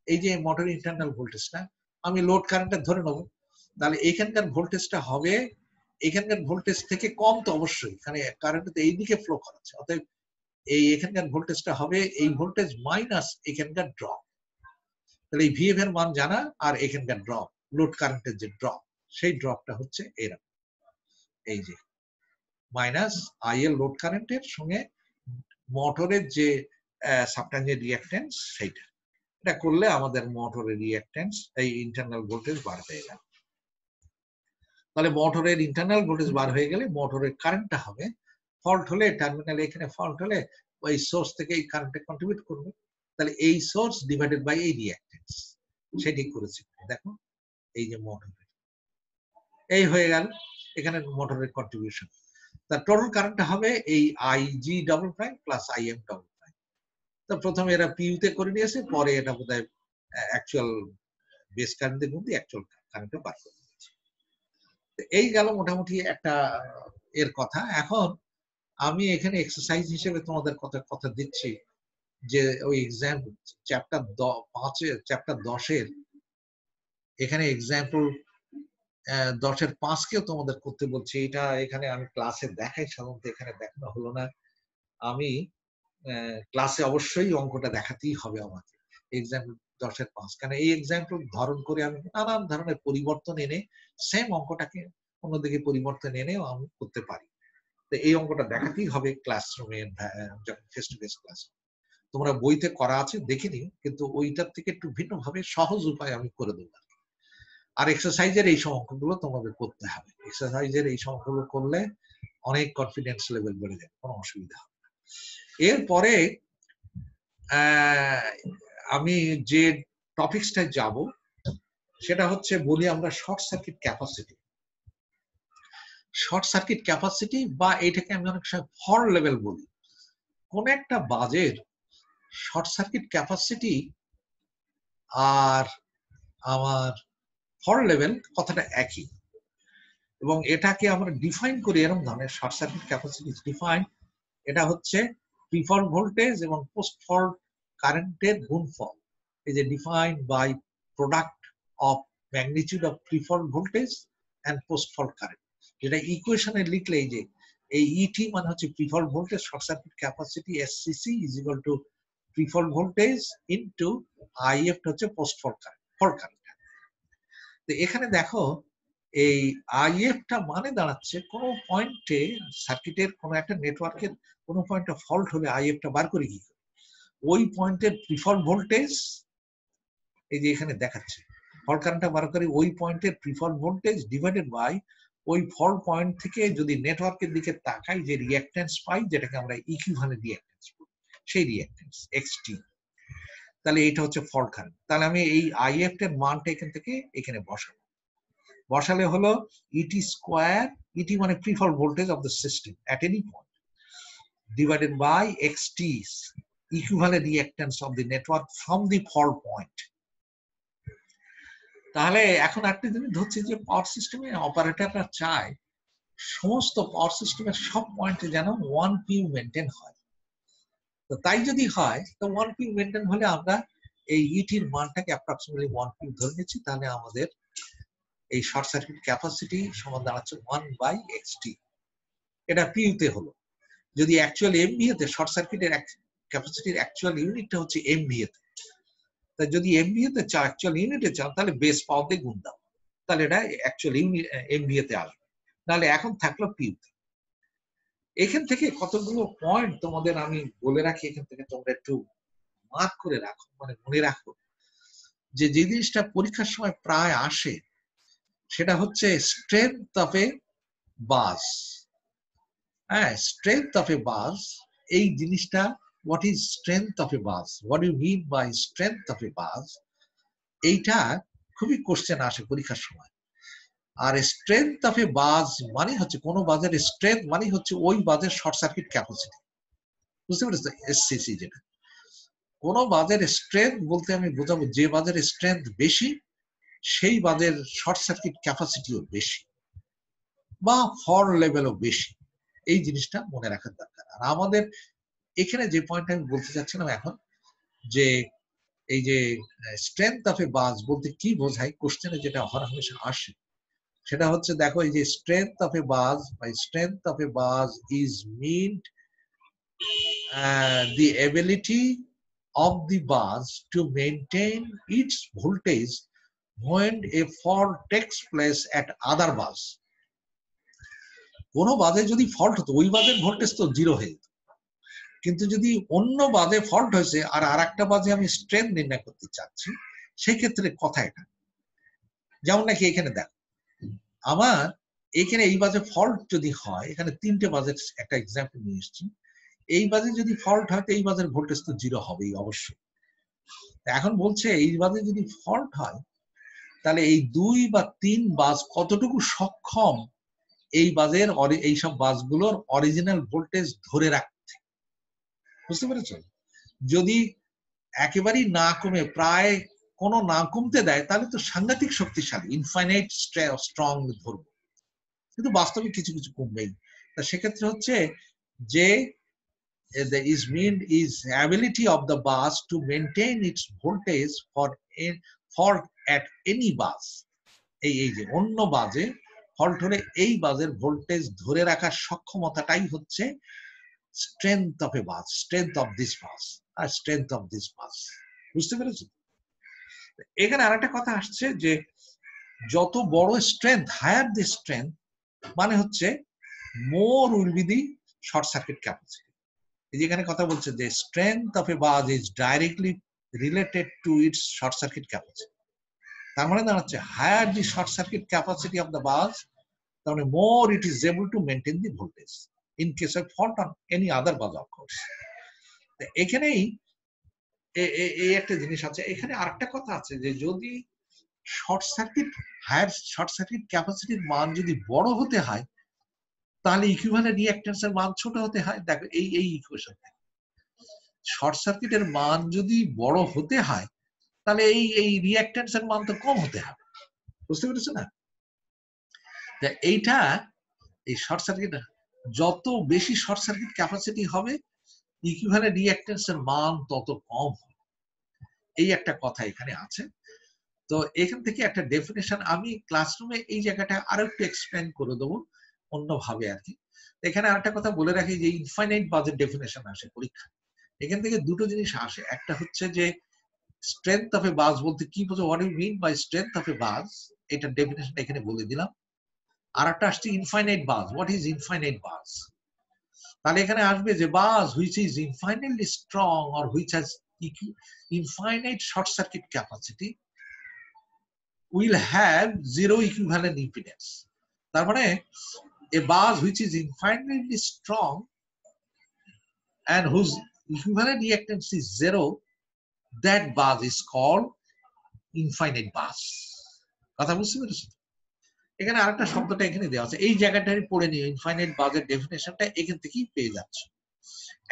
S1: এই যে মোটরের ইন্টারনাল ভোল্টেজটা আমি লোড কারেন্টটা ধরে নেবো, তাহলে এখানকার ভোল্টেজটা হবে এখানকার ভোল্টেজ থেকে কম, তো অবশ্যই এখানে কারেন্ট তো এইদিকে ফ্লো করাচ্ছে, অতএব এই এখানকার ভোল্টেজটা হবে এই ভোল্টেজ মাইনাস এখানকার ড্রপ। তাহলে এই ভিএফ এর মান জানা, আর এখানকার ড্রপ, লোড কারেন্টের যে ড্রপ, সেই ড্রপটা হচ্ছে এরকম, এই যে মাইনাস আইএল লোড কারেন্টের সঙ্গে মোটরের যে সাবট্যাঞ্জেন্ট রিঅ্যাকট্যান্স সেইটা, এটা করলে আমাদের মোটরের রিঅ্যাকট্যান্স এই ইন্টারনাল ভোল্টেজ বার হয়ে গেল। তাহলে মোটরের ইন্টারনাল ভোল্টেজ বার হয়ে গেলে মোটরের কারেন্টটা হবে, ফল্ট হলে টার্মিনালে এখানে ফল্ট হলে ওই সোর্স থেকে এই কারেন্টে কন্ট্রিবিউট করবে। তাহলে এই সোর্স ডিভাইডেড বাই এই রিঅ্যাকট্যান্স, সেটি করেছি। দেখো এই যে মোটরের এই হয়ে গেল এখানে মোটরের কন্ট্রিবিউশন। তার টোটাল কারেন্টটা হবে এই IG double prime plus IM double prime. তো প্রথমে এরা পিইউতে করে নিয়েছে, পরে এটা বোধহয় অ্যাকচুয়াল বেস কারেন্ট দিয়ে গুণ দিয়ে অ্যাকচুয়াল কারেন্টটা বার করে দিয়েছে। এই গেল মোটামুটি একটা এর কথা। এখন আমি এখানে এক্সারসাইজ হিসেবে তোমাদের কথা দিচ্ছি যে ওই এক্সাম চ্যাপ্টার 10-এর এখানে এক্সাম্পল 10-এর 5কেও তোমাদের করতে বলছি। এটা এখানে আমি ক্লাসে দেখাই, সাধারণত এখানে দেখানো হলো না। আমি ক্লাসে অবশ্যই অঙ্কটা দেখাতেই হবে আমাকে, এক্সাম্পল 10-এর 5, কারণ এই এক্সাম্পল ধারণ করে আমি নানান ধরনের পরিবর্তন এনে সেম অঙ্কটাকে অন্যদিকে পরিবর্তন এনেও আমি করতে পারি। তো এই অঙ্কটা দেখাতেই হবে ক্লাসরুমে, যখন ফেস টু ফেস ক্লাস। তোমরা বইতে করা আছে দেখে নিও, কিন্তু ওইটার থেকে একটু ভিন্নভাবে সহজ উপায় আমি করে দেবো। আর এক্সারসাইজের এই সব অঙ্কগুলো তোমাদের করতে হবে। এক্সারসাইজের এই সব অঙ্কগুলো করলে অনেক কনফিডেন্স লেভেল বেড়ে যাবে, কোনো অসুবিধা হবে না। এরপরে আমি যে টপিকসটায় যাব সেটা হচ্ছে বলি আমরা short circuit capacity. Short circuit capacity বা এটাকে আমি অনেক সময় ফল্ট লেভেল বলি। কোন একটা বাজের শর্ট সার্কিট ক্যাপাসিটি আর আমার ফল্ট লেভেল কথাটা একই, এবং এটাকে আমরা ডিফাইন করি এরকম ধরনের শর্ট সার্কিট ক্যাপাসিটি ডিফাইন, এটা হচ্ছে প্রি ফল্ট ভোল্টেজ এবং পোস্ট ফল্ট কারেন্টের গুণফল। এই যে define by product of magnitude of pre fault voltage and post fault current, যেটা ইকুয়েশনে লিখলে এই যে এই ইটি মানে হচ্ছে pre fault voltage, short circuit capacity SCC is equal to pre fault voltage into IF হচ্ছে পোস্ট ফল্ট কারেন্ট। তো এখানে দেখো এই আইএফটা মানে দাঁড়াচ্ছে কোন পয়েন্টে সার্কিটের কোন একটা নেটওয়ার্কের কোন পয়েন্টে ফল্ট হলে আইএফটা বার করে কি করে, ওই পয়েন্টের প্রিফল্ট ভোল্টেজ এই যে এখানে দেখাচ্ছে ফল্ট কারেন্টটা বার করে ওই পয়েন্টের প্রিফল্ট ভোল্টেজ ডিভাইডেড বাই ওই ফল্ট পয়েন্ট থেকে যদি নেটওয়ার্কের দিকে তাকাই যে রিঅ্যাকট্যান্স পাই, যেটাকে আমরা ইকুইভ্যালেন্ট রিঅ্যাকট্যান্স বলি, সেই রিঅ্যাকট্যান্স এক্সটি। তাহলে এটা হচ্ছে ফল্ট কারেন্ট। তাহলে আমি এই আইএফ এর মানটা এখান থেকে এখানে বসালে হলো ইটি স্কোয়ার, ইটি মানে prefault voltage of the system at any point, divided by XT equivalent reactance of the network from the fault point. তাহলে এখন একটা জিনিস ধরছি যে পাওয়ার সিস্টেমে অপারেটররা চায় সমস্ত পাওয়ার সিস্টেমের সব পয়েন্টে যেন 1 পিউ মেনটেন হয়। তো তাই যদি হয় তো 1 পিউ মেনটেন হলে আমরা এই ইটির মানটাকে অ্যাপ্রক্সিমেটলি 1 পিউ ধরে নিচ্ছি, তাহলে আমাদের এই শর্ট সার্কিট ক্যাপাসিটি সমান দাঁড়াচ্ছে 1/xt। এটা পিউতে হলো। যদি অ্যাকচুয়াল এমভিএতে শর্ট সার্কিটের ক্যাপাসিটির অ্যাকচুয়াল ইউনিটটা হচ্ছে এমভিএতে, তাই যদি এমভিএতে চাও অ্যাকচুয়াল ইউনিটে চাও তাহলে বেস পাওয়ার দিয়ে গুণ দাও, তাহলে এটা অ্যাকচুয়াল ইউনিট এমভিএতে আসবে, নাহলে এখন থাকলো পিউতে। এখান থেকে কতগুলো পয়েন্ট তোমাদের আমি বলে রাখি, এখান থেকে তোমরা একটু মার্ক করে রাখো, মানে মনে রাখো যে যে জিনিসটা পরীক্ষার সময় প্রায় আসে সেটা হচ্ছে স্ট্রেংথ অফ এ বাস। হ্যাঁ, স্ট্রেংথ অফ এ বাস, এই জিনিসটা what is strength of a bus, what do you mean by strength of a bus, এইটা খুবই কোশ্চেন আসে পরীক্ষার সময়। আর স্ট্রেংথ অফ এ বাস মানে হচ্ছে কোন বাসের স্ট্রেংথ মানে হচ্ছে ওই বাসের শর্ট সার্কিট ক্যাপাসিটি, বুঝতে পেরেছো? এসসিসি যেটা, কোন বাসের স্ট্রেংথ বলতে আমি বোঝাবো যে বাসের স্ট্রেংথ বেশি সেই বাসের শর্ট সার্কিট ক্যাপাসিটিও বেশি বা ফল্ট লেভেলও বেশি, এই জিনিসটা মনে রাখার দরকার। আর আমাদের এখানে যে পয়েন্ট আমি বলতে চাচ্ছিলাম এখন, যে এই যে স্ট্রেংথ অফ এ বাস বলতে কি বোঝায়, কোশ্চেনে যেটা হরহামেশা আসে সেটা হচ্ছে দেখো এই যে strength of a bus by strength of a bus is meant the ability of the bus to maintain its voltage when a fault takes place at other bus. কোন বাসে যদি ফল্ট হতো ওই বাসের ভোল্টেজ তো জিরো হয়ে যেত, কিন্তু যদি অন্য বাজে ফল্ট হয়েছে আর আরেকটা বাজে আমি স্ট্রেংথ নির্ণয় করতে চাচ্ছি, সেই ক্ষেত্রে কথা এটা। যেমন নাকি এখানে দেখ, আমার এখানে এই বাজে ফল্ট যদি হয়, এখানে 3টে বাজের একটা এক্সাম্পল নিয়ে এসেছি, এই বাজে যদি ফল্ট হয় তো এই বাজের ভোল্টেজ তো 0 হবেই অবশ্যই। এখন বলছে এই বাজে যদি ফল্ট হয় তাহলে এই 2 বা 3 বাস কতটুকু সক্ষম এই বাজের এইসব বাসগুলোর অরিজিনাল ভোল্টেজ ধরে রাখতে। বুঝতে পেরেছ? যদি একেবারেই না কমে প্রায় কোনো না কমতে দেয় তাহলে তো সাংঘাতিক শক্তিশালী, ইনফাইনাইট স্ট্রং ধরবো, কিন্তু বাস্তবে কিছু কিছু কমবেই। তা সেক্ষেত্রে হচ্ছে যে is mean is ability of the bus to maintain its voltage for at any bus. এই যে অন্য বাজে ফল্ট হলে এই বাজের ভোল্টেজ ধরে রাখার সক্ষমতাটাই হচ্ছে strength of a bus, strength of this bus আর স্ট্রেংথ অফ দিস বাস। বুঝতে পেরেছো? এখানে আরেকটা কথা আসছে যে যত বড় স্ট্রেংথ, হায়ার দি স্ট্রেংথ, মানে হচ্ছে more will be the short circuit capacity. যেখানে কথা বলছে যে strength of a bus is directly related to its short circuit capacity. তার মানে দাঁড়াচ্ছে higher the short circuit capacity of the bus, তার মানে more it is able to maintain the voltage in case of fault on any other bus of course. এখানেই এই একটা জিনিস আছে। এখানে আরেকটা কথা আছে যে যদি short circuit, higher short circuit ক্যাপাসিটির মান যদি বড় হতে হয় তাহলে ইকুইভ্যালেন্ট রিঅ্যাকট্যান্সের মান ছোট হতে হয়। দেখো এই ইকুয়েশন, শর্ট সার্কিটের মান যদি বড় হতে হয় তাহলে এই রিঅ্যাকট্যান্সের মান তো কম হতে হবে। বুঝতে পেরেছো না? এইটা এই শর্ট সার্কিট যত বেশি শর্ট সার্কিট ক্যাপাসিটি হবে ইকুইভ্যালেন্ট রিঅ্যাকট্যান্সের মান তত কম হবে। এই একটা কথা এখানে আছে। তো এখান থেকে একটা ডেফিনেশন আমি ক্লাসরুমে এই জায়গাটা আরো একটু এক্সপ্লেন করে দেবো অন্যভাবে আর কি। এখানে আরেকটা কথা বলে রাখি যে ইনফাইনাইট বাজের ডেফিনেশন আসে পরীক্ষা। এখান থেকে দুটো জিনিস আসে, একটা হচ্ছে যে স্ট্রেংথ অফ এ বাস বলতে কি বোঝো, what you mean by strength of a bus, এটা ডেফিনেশন এখানে বলে দিলাম। আর একটা আসছে infinite bus, what is infinite bus. তাহলে এখানে আসবে যে bus which is infinitely strong or which has infinite short circuit capacity will have zero equivalent impedance. তার মানে a bus which is infinitely strong and whose equivalent reactance is zero, that bus is called infinite bus. কথা বুঝতে পেরেছো? এখানে আরেকটা শব্দটা এখানে দেওয়া আছে, এই জায়গাটাই পড়ে নিও, ইনফাইনাইট বাসের ডেফিনেশনটা এখান থেকেই পেয়ে যাচ্ছে।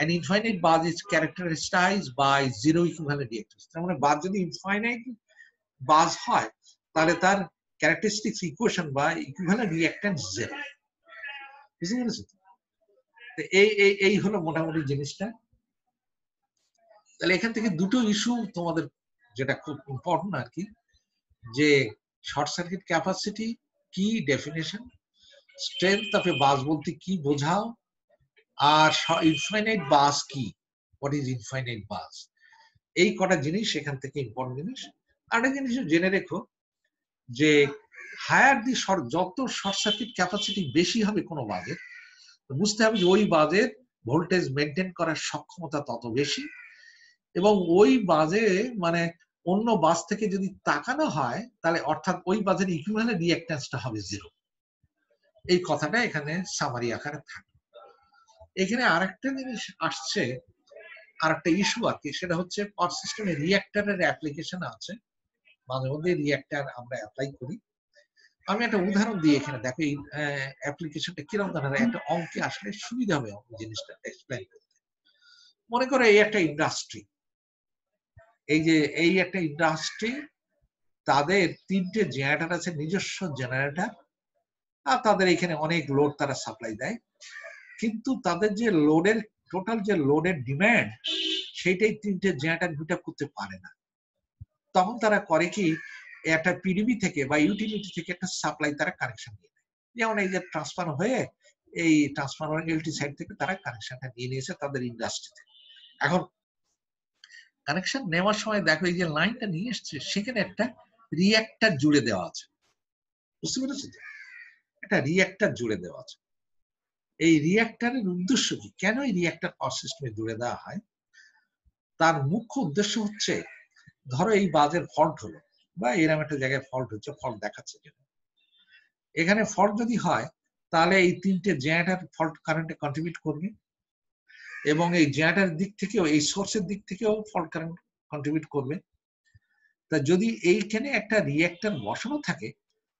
S1: An infinite bus is characterized by zero equivalent reactance. তার মানে বাস যদি ইনফাইনাইট বাস হয় তাহলে তার ক্যারেক্টারিস্টিক্স ইকুয়েশন বা ইকুইভ্যালেন্ট রিঅ্যাকট্যান্স জিরো। বুঝতে পেরেছো? এই হলো মোটামুটি জিনিসটা। তাহলে এখান থেকে দুটো ইস্যু তোমাদের যেটা খুব ইম্পর্টেন্ট আর কি, যে শর্ট সার্কিট ক্যাপাসিটি কি ডেফিনেশন, স্ট্রেংথ অফ এ বাস বলতে কি বোঝাও, আর ইনফাইনাইট বাস কি, হোয়াট ইজ ইনফাইনাইট বাস। এই কটা জিনিস এখান থেকে ইম্পর্টেন্ট জিনিস। আরেকটা জিনিস জেনে রেখো যে হায়ার দি যত শর্ট সার্কিট ক্যাপাসিটি বেশি হবে কোনো বাজের, বুঝতে হবে যে ওই বাজের ভোল্টেজ মেনটেন করার সক্ষমতা তত বেশি, এবং ওই বাজে মানে অন্য বাস থেকে যদি তাকানো হয় তাহলে অর্থাৎ ওই বাজের ইকুইভ্যালেন্ট রিঅ্যাকট্যান্সটা হবে জিরো। এই কথাটা এখানে সামারি আকারে থাকে। এখানে আরেকটা জিনিস আসছে, আরেকটা ইস্যু আর কি, সেটা হচ্ছে পাওয়ার সিস্টেমে রিঅ্যাক্টরের অ্যাপ্লিকেশন আছে, মাঝে মধ্যে রিঅ্যাক্টর আমরা অ্যাপ্লাই করি। আমি একটা উদাহরণ দিই এখানে, দেখো এই অ্যাপ্লিকেশনটা কিরকম ধরনের, একটা অঙ্কে আসলে সুবিধা হবে জিনিসটা এক্সপ্লেন করতে। মনে করো এই একটা ইন্ডাস্ট্রি, এই একটা ইন্ডাস্ট্রি, তাদের 3টে জেনারেটর আছে, নিজস্ব জেনারেটর, আর তাদের এখানে অনেক লোড তারা সাপ্লাই দেয়, কিন্তু তাদের যে লোডের টোটাল যে লোডের ডিমান্ড সেইটাই 3টে জেনারেটর মিট আপ করতে পারে না। তখন তারা করে কি, একটা পিডিবি থেকে বা ইউটিলিটি থেকে একটা সাপ্লাই তারা কানেকশন নিয়ে নেয়। যেমন এই যে ট্রান্সফার হয়ে এই ট্রান্সফরমার এলটি সাইড থেকে তারা কানেকশনটা নিয়ে নিয়েছে তাদের ইন্ডাস্ট্রিতে। এখন কানেকশন নেওয়ার সময় দেখো এই যে লাইনটা নিয়ে এসছে সেখানে একটা রিঅ্যাক্টর জুড়ে দেওয়া আছে। বুঝতে পেরেছো? একটা রিঅ্যাক্টর জুড়ে দেওয়া আছে। এই রিঅ্যাক্টরের উদ্দেশ্য কি, কেন এই রিঅ্যাক্টর পাওয়ার সিস্টেমে জুড়ে দেওয়া হয়? তার মুখ্য উদ্দেশ্য হচ্ছে, ধরো এই বাজের ফল্ট হলো বা এরকম একটা জায়গায় ফল্ট হচ্ছে, ফল্ট দেখাচ্ছে যেন, এখানে ফল্ট যদি হয় তাহলে এই তিনটে জেনারেটর ফল্ট কারেন্টে কন্ট্রিবিউট করবে এবং এই জেনারেটর দিক থেকেও, এই সোর্সের দিক থেকেও ফল্ট কারেন্ট কন্ট্রিবিউট করবে। তা যদি এইখানে একটা রিঅ্যাক্টর বসানো থাকে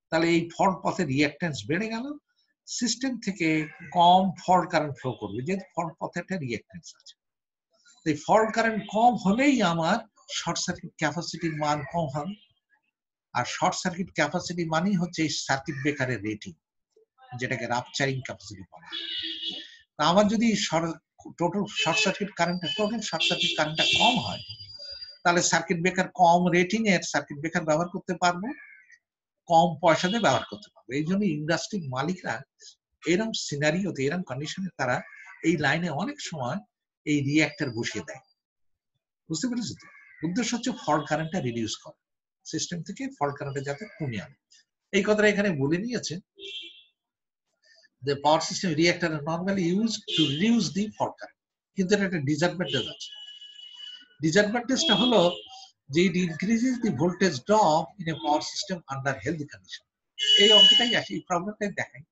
S1: তাহলে এই ফল্ট পথে রিঅ্যাক্ট্যান্স বেড়ে গেল, সিস্টেম থেকে কম ফল্ট কারেন্ট ফ্লো করবে, যেহেতু ফল্ট পথে একটা রিঅ্যাক্ট্যান্স আছে। এই ফল্ট কারেন্ট কম হলেই আমার শর্ট সার্কিট ক্যাপাসিটির মান কম হবে, আর শর্ট সার্কিট ক্যাপাসিটি মানেই হচ্ছে এই সার্কিট ব্রেকারের রেটিং, যেটাকে রাপচারিং ক্যাপাসিটি বলা হয়। তা আমার যদি টোটাল শর্ট সার্কিট কারেন্টটা কম হয় তাহলে সার্কিট ব্রেকার কম রেটিং এর সার্কিট ব্রেকার ব্যবহার করতে পারবো, কম পয়সা দিয়ে ব্যবহার করতে পারবো। এই জন্য ইন্ডাস্ট্রির মালিকরা এরকম সিনারিওতে, এরকম কন্ডিশনে তারা এই লাইনে অনেক সময় এই রিঅ্যাক্টর বসিয়ে দেয়। বুঝতে পেরেছি তো? উদ্দেশ্য হচ্ছে ফল্ট কারেন্টটা রিডিউস করা, সিস্টেম থেকে ফল্ট কারেন্টটা যাতে কমিয়ে আনে। এই কথাটা এখানে বলে নিয়েছে। The power system reactor are normally used to reduce the fault current. কিন্তু এটা একটা ডিসঅ্যাডভান্টেজ আছে। ডিসঅ্যাডভান্টেজটা হলো যে it increases the voltage drop in a power system under healthy condition. এই অঙ্কটাই আসে, এই প্রবলেমটাই দেখাই।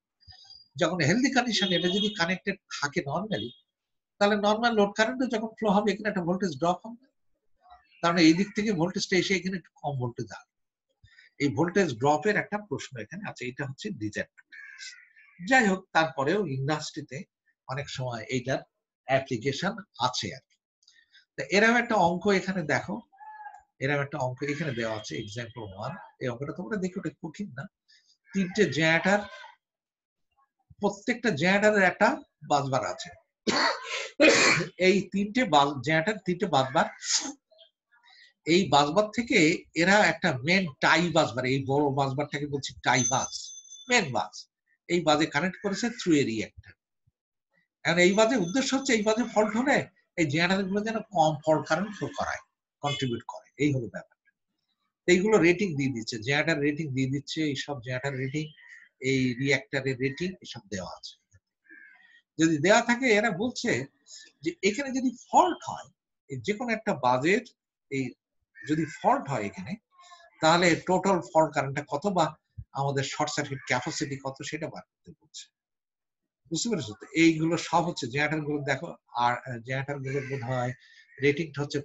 S1: যখন হেলদি কন্ডিশন এটা যদি কানেক্টেড থাকে নর্মালি, তাহলে নর্মাল লোড কারেন্টও যখন ফ্লো হবে এখানে একটা ভোল্টেজ ড্রপ হবে, কারণ এই দিক থেকে ভোল্টেজটা এসে এখানে একটু কম ভোল্টেজ আসবে। এই ভোল্টেজ ড্রপের একটা প্রশ্ন এখানে আছে, এটা হচ্ছে ডিসঅ্যাডভান্টেজ। যাই হোক, তারপরেও ইন্ডাস্ট্রিতে অনেক সময় এইটার অ্যাপ্লিকেশন আছে আর কি। এরকম একটা অঙ্ক এখানে দেখো, এরকম একটা অঙ্ক এখানে দেওয়া আছে, এক্সাম্পল 1। এই অঙ্কটা তোমরা দেখো, এটা কঠিন না। তিনটে জেনারেটর, প্রত্যেকটা জেনারেটরের একটা বাসবার আছে। এই তিনটে জেনারেটর, তিনটে বাসবার, এই বাসবার থেকে এরা একটা মেন টাই বাসবার, এই বড় বাসবারটাকে বলছি টাই বাস, মেন বাস, এই বাসে কানেক্ট করেছে থ্রু এ রিঅ্যাক্টর। এখন এই বাজে উদ্দেশ্য হচ্ছে এই বাজে ফল্ট হলে এই জেনারেটর গুলো যেন কম ফল্ট কারেন্ট ফ্লো করায়, কন্ট্রিবিউট করে, এই হলো ব্যাপারটা। এইগুলো রেটিং দিয়ে দিচ্ছে, জেনারেটর রেটিং দিয়ে দিচ্ছে, এই সব জেনারেটর রেটিং, এই রিঅ্যাক্টরের রেটিং, এসব দেওয়া আছে। যদি দেওয়া থাকে, এরা বলছে যে এখানে যদি ফল্ট হয়, যে কোনো একটা বাজের এই যদি ফল্ট হয় এখানে, তাহলে টোটাল ফল্ট কারেন্টটা কত বা আমাদের শর্ট সার্কিট ক্যাপাসিটি কত সেটা বার করতে বলছে। বুঝতে পেরেছো তো? এইগুলো সব হচ্ছে জেনারেটর গুলো দেখো, আর জেনারেটর গুলো বোধ হয় রেটিংটা হচ্ছে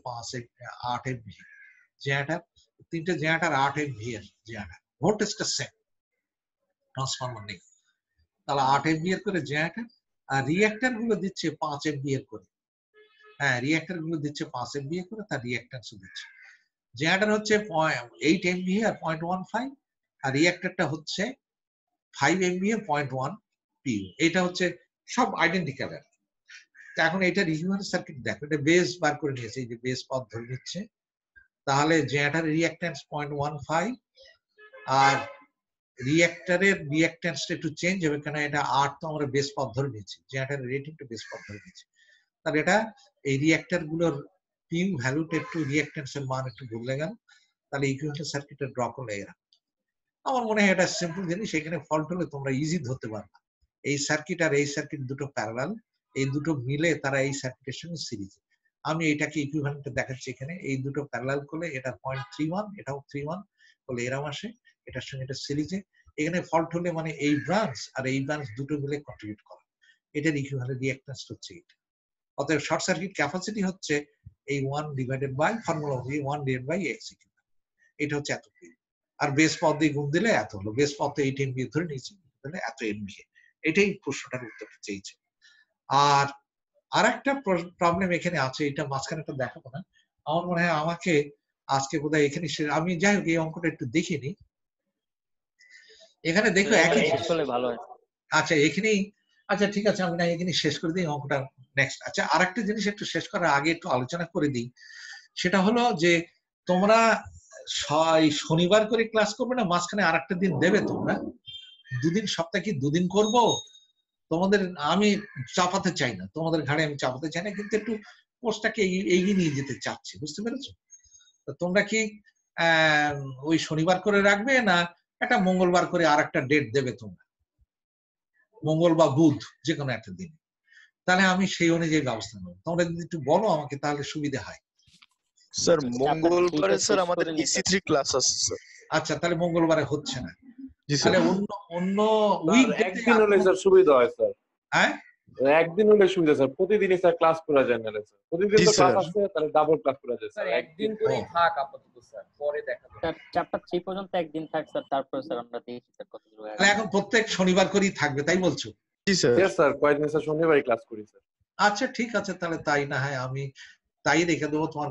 S1: 8 MV জেনারেটর, তিনটে জেনারেটর 8 MV এর জেনারেটর, ভোল্টেজটা সেম, ট্রান্সফরমার নেই, তাহলে 8 MV এর করে জেনারেটর। আর রিঅ্যাক্টর গুলো দিচ্ছে 5 MV এর করে, হ্যাঁ রিঅ্যাক্টর গুলো দিচ্ছে 5 MV এর করে, তার রিঅ্যাক্ট্যান্সও দিচ্ছে। জেনারেটর হচ্ছে 8 MV আর 0.15, আর রিঅ্যাক্টরটা হচ্ছে 5 MV এর 0.1 PU। এটা হচ্ছে সব আইডেন্টিক্যাল। এখন এটা ইকুইভ্যালেন্ট সার্কিট দেখো, এটা বেস বার করে নিয়েছে, এই যে বেস পথ ধরে নিচ্ছে, তাহলে জেনারেটরের রিঅ্যাক্ট্যান্স 0.15 আর রিঅ্যাক্টরের রিঅ্যাক্ট্যান্সটা একটু চেঞ্জ হবে, কারণ এটা 8 তো আমরা বেস পথ ধরে নিয়েছি, জেনারেটরের রেটিংটা বেস পথ ধরে নিয়েছি, তাহলে এটা এই রিঅ্যাক্টর গুলোর পিউ ভ্যালুটা একটু, রিঅ্যাক্ট্যান্সের মান একটু বদলে গেল, তাহলে ইকুইভ্যালেন্ট সার্কিটের ড্রপ হলো এরা। আমার মনে হয় এটা সিম্পল জিনিস, এখানে ফল্ট হলে তোমরা ইজি ধরতে পারবে। এই সার্কিট আর এই সার্কিট দুটো প্যারালাল, এই দুটো মিলে তারা এই সার্কিটের সঙ্গে সিরিজ। আমি এটাকে ইকুইভ্যালেন্ট দেখাচ্ছি এখানে, এই দুটো প্যারালাল করলে এটা 0.31, এটাও 31 বলে এরাম আসে, এটার সঙ্গে এটা সিরিজে। এখানে ফল্ট হলে মানে এই ব্রাঞ্চ আর এই ব্রাঞ্চ দুটো মিলে কন্ট্রিবিউট করে, এটার ইকুইভ্যালেন্ট রিঅ্যাক্ট্যান্স হচ্ছে এটা। অতএব শর্ট সার্কিট ক্যাপাসিটি হচ্ছে এই 1 ডিভাইডেড বাই ফর্মুলা অনুযায়ী 1 ডিভাইডেড বাই x, এটা হচ্ছে এত পিউ। আর বেস পথ দিয়ে গুণ দিলে এত হলো, বেস পথ 8 MVA ধরে নিয়েছি, তাহলে এত MVA। এটাই প্রশ্নটার উত্তর চেয়েছে। আর আরেকটা প্রবলেম এখানে আছে, এটা মাঝখানে একটা দেখাবো না, আমার মনে হয় আমাকে আজকে বোধহয় এখানে, আমি যাই হোক এই অঙ্কটা একটু দেখিনি, এখানে দেখো একই ভালো। আচ্ছা এখানেই, আচ্ছা ঠিক আছে, আমি না এখানে শেষ করে দিই অঙ্কটা, নেক্সট। আচ্ছা আরেকটা জিনিস একটু শেষ করার আগে একটু আলোচনা করে দিই, সেটা হলো যে তোমরা শনিবার করে ক্লাস করবে না, মাঝখানে আরেকটা দিন দেবে তোমরা, দুদিন, সপ্তাহে কি দুদিন করব তোমাদের, আমি চাপাতে চাই না, তোমাদের ঘাড়ে আমি চাপাতে চাই না, কিন্তু একটু কোর্সটাকে এগিয়ে নিয়ে যেতে চাচ্ছি, বুঝতে পেরেছো? তোমরা কি ওই শনিবার করে রাখবে না একটা মঙ্গলবার করে আর একটা ডেট দেবে তোমরা? মঙ্গল বা বুধ যে কোনো একটা দিন, তাহলে আমি সেই অনুযায়ী ব্যবস্থা নেব। তোমরা যদি একটু বলো আমাকে তাহলে সুবিধা হয়।
S2: স্যার মঙ্গলবারে স্যার আমাদের EC3 ক্লাস আছে স্যার।
S1: আচ্ছা, তাহলে মঙ্গলবারে হচ্ছে না,
S2: জি স্যার।
S1: তাহলে অন্য অন্য উইক
S3: একদিন হলে স্যার সুবিধা হয় স্যার।
S1: হ্যাঁ,
S3: একদিন হলে সুবিধা স্যার, প্রতিদিনই স্যার ক্লাস করা যায় না স্যার, প্রতিদিন তো ক্লাস আছে, তাহলে ডাবল ক্লাস করা যায় স্যার।
S4: একদিন করেই থাক আপাতত স্যার, পরে দেখা যাবে।
S5: স্যার চ্যাপ্টার 3 পর্যন্ত একদিন থাক স্যার, তারপর স্যার আমরা দেখি স্যার কতদূর হয়।
S1: তাহলে এখন প্রত্যেক শনিবার করেই থাকবে তাই বলছো?
S2: জি স্যার।
S3: স্যার কয়েকদিন স্যার শনিবারই ক্লাস করি স্যার।
S1: আচ্ছা ঠিক আছে, তাহলে তাই না হয় আমি তাই রেখে দেবো। তোমার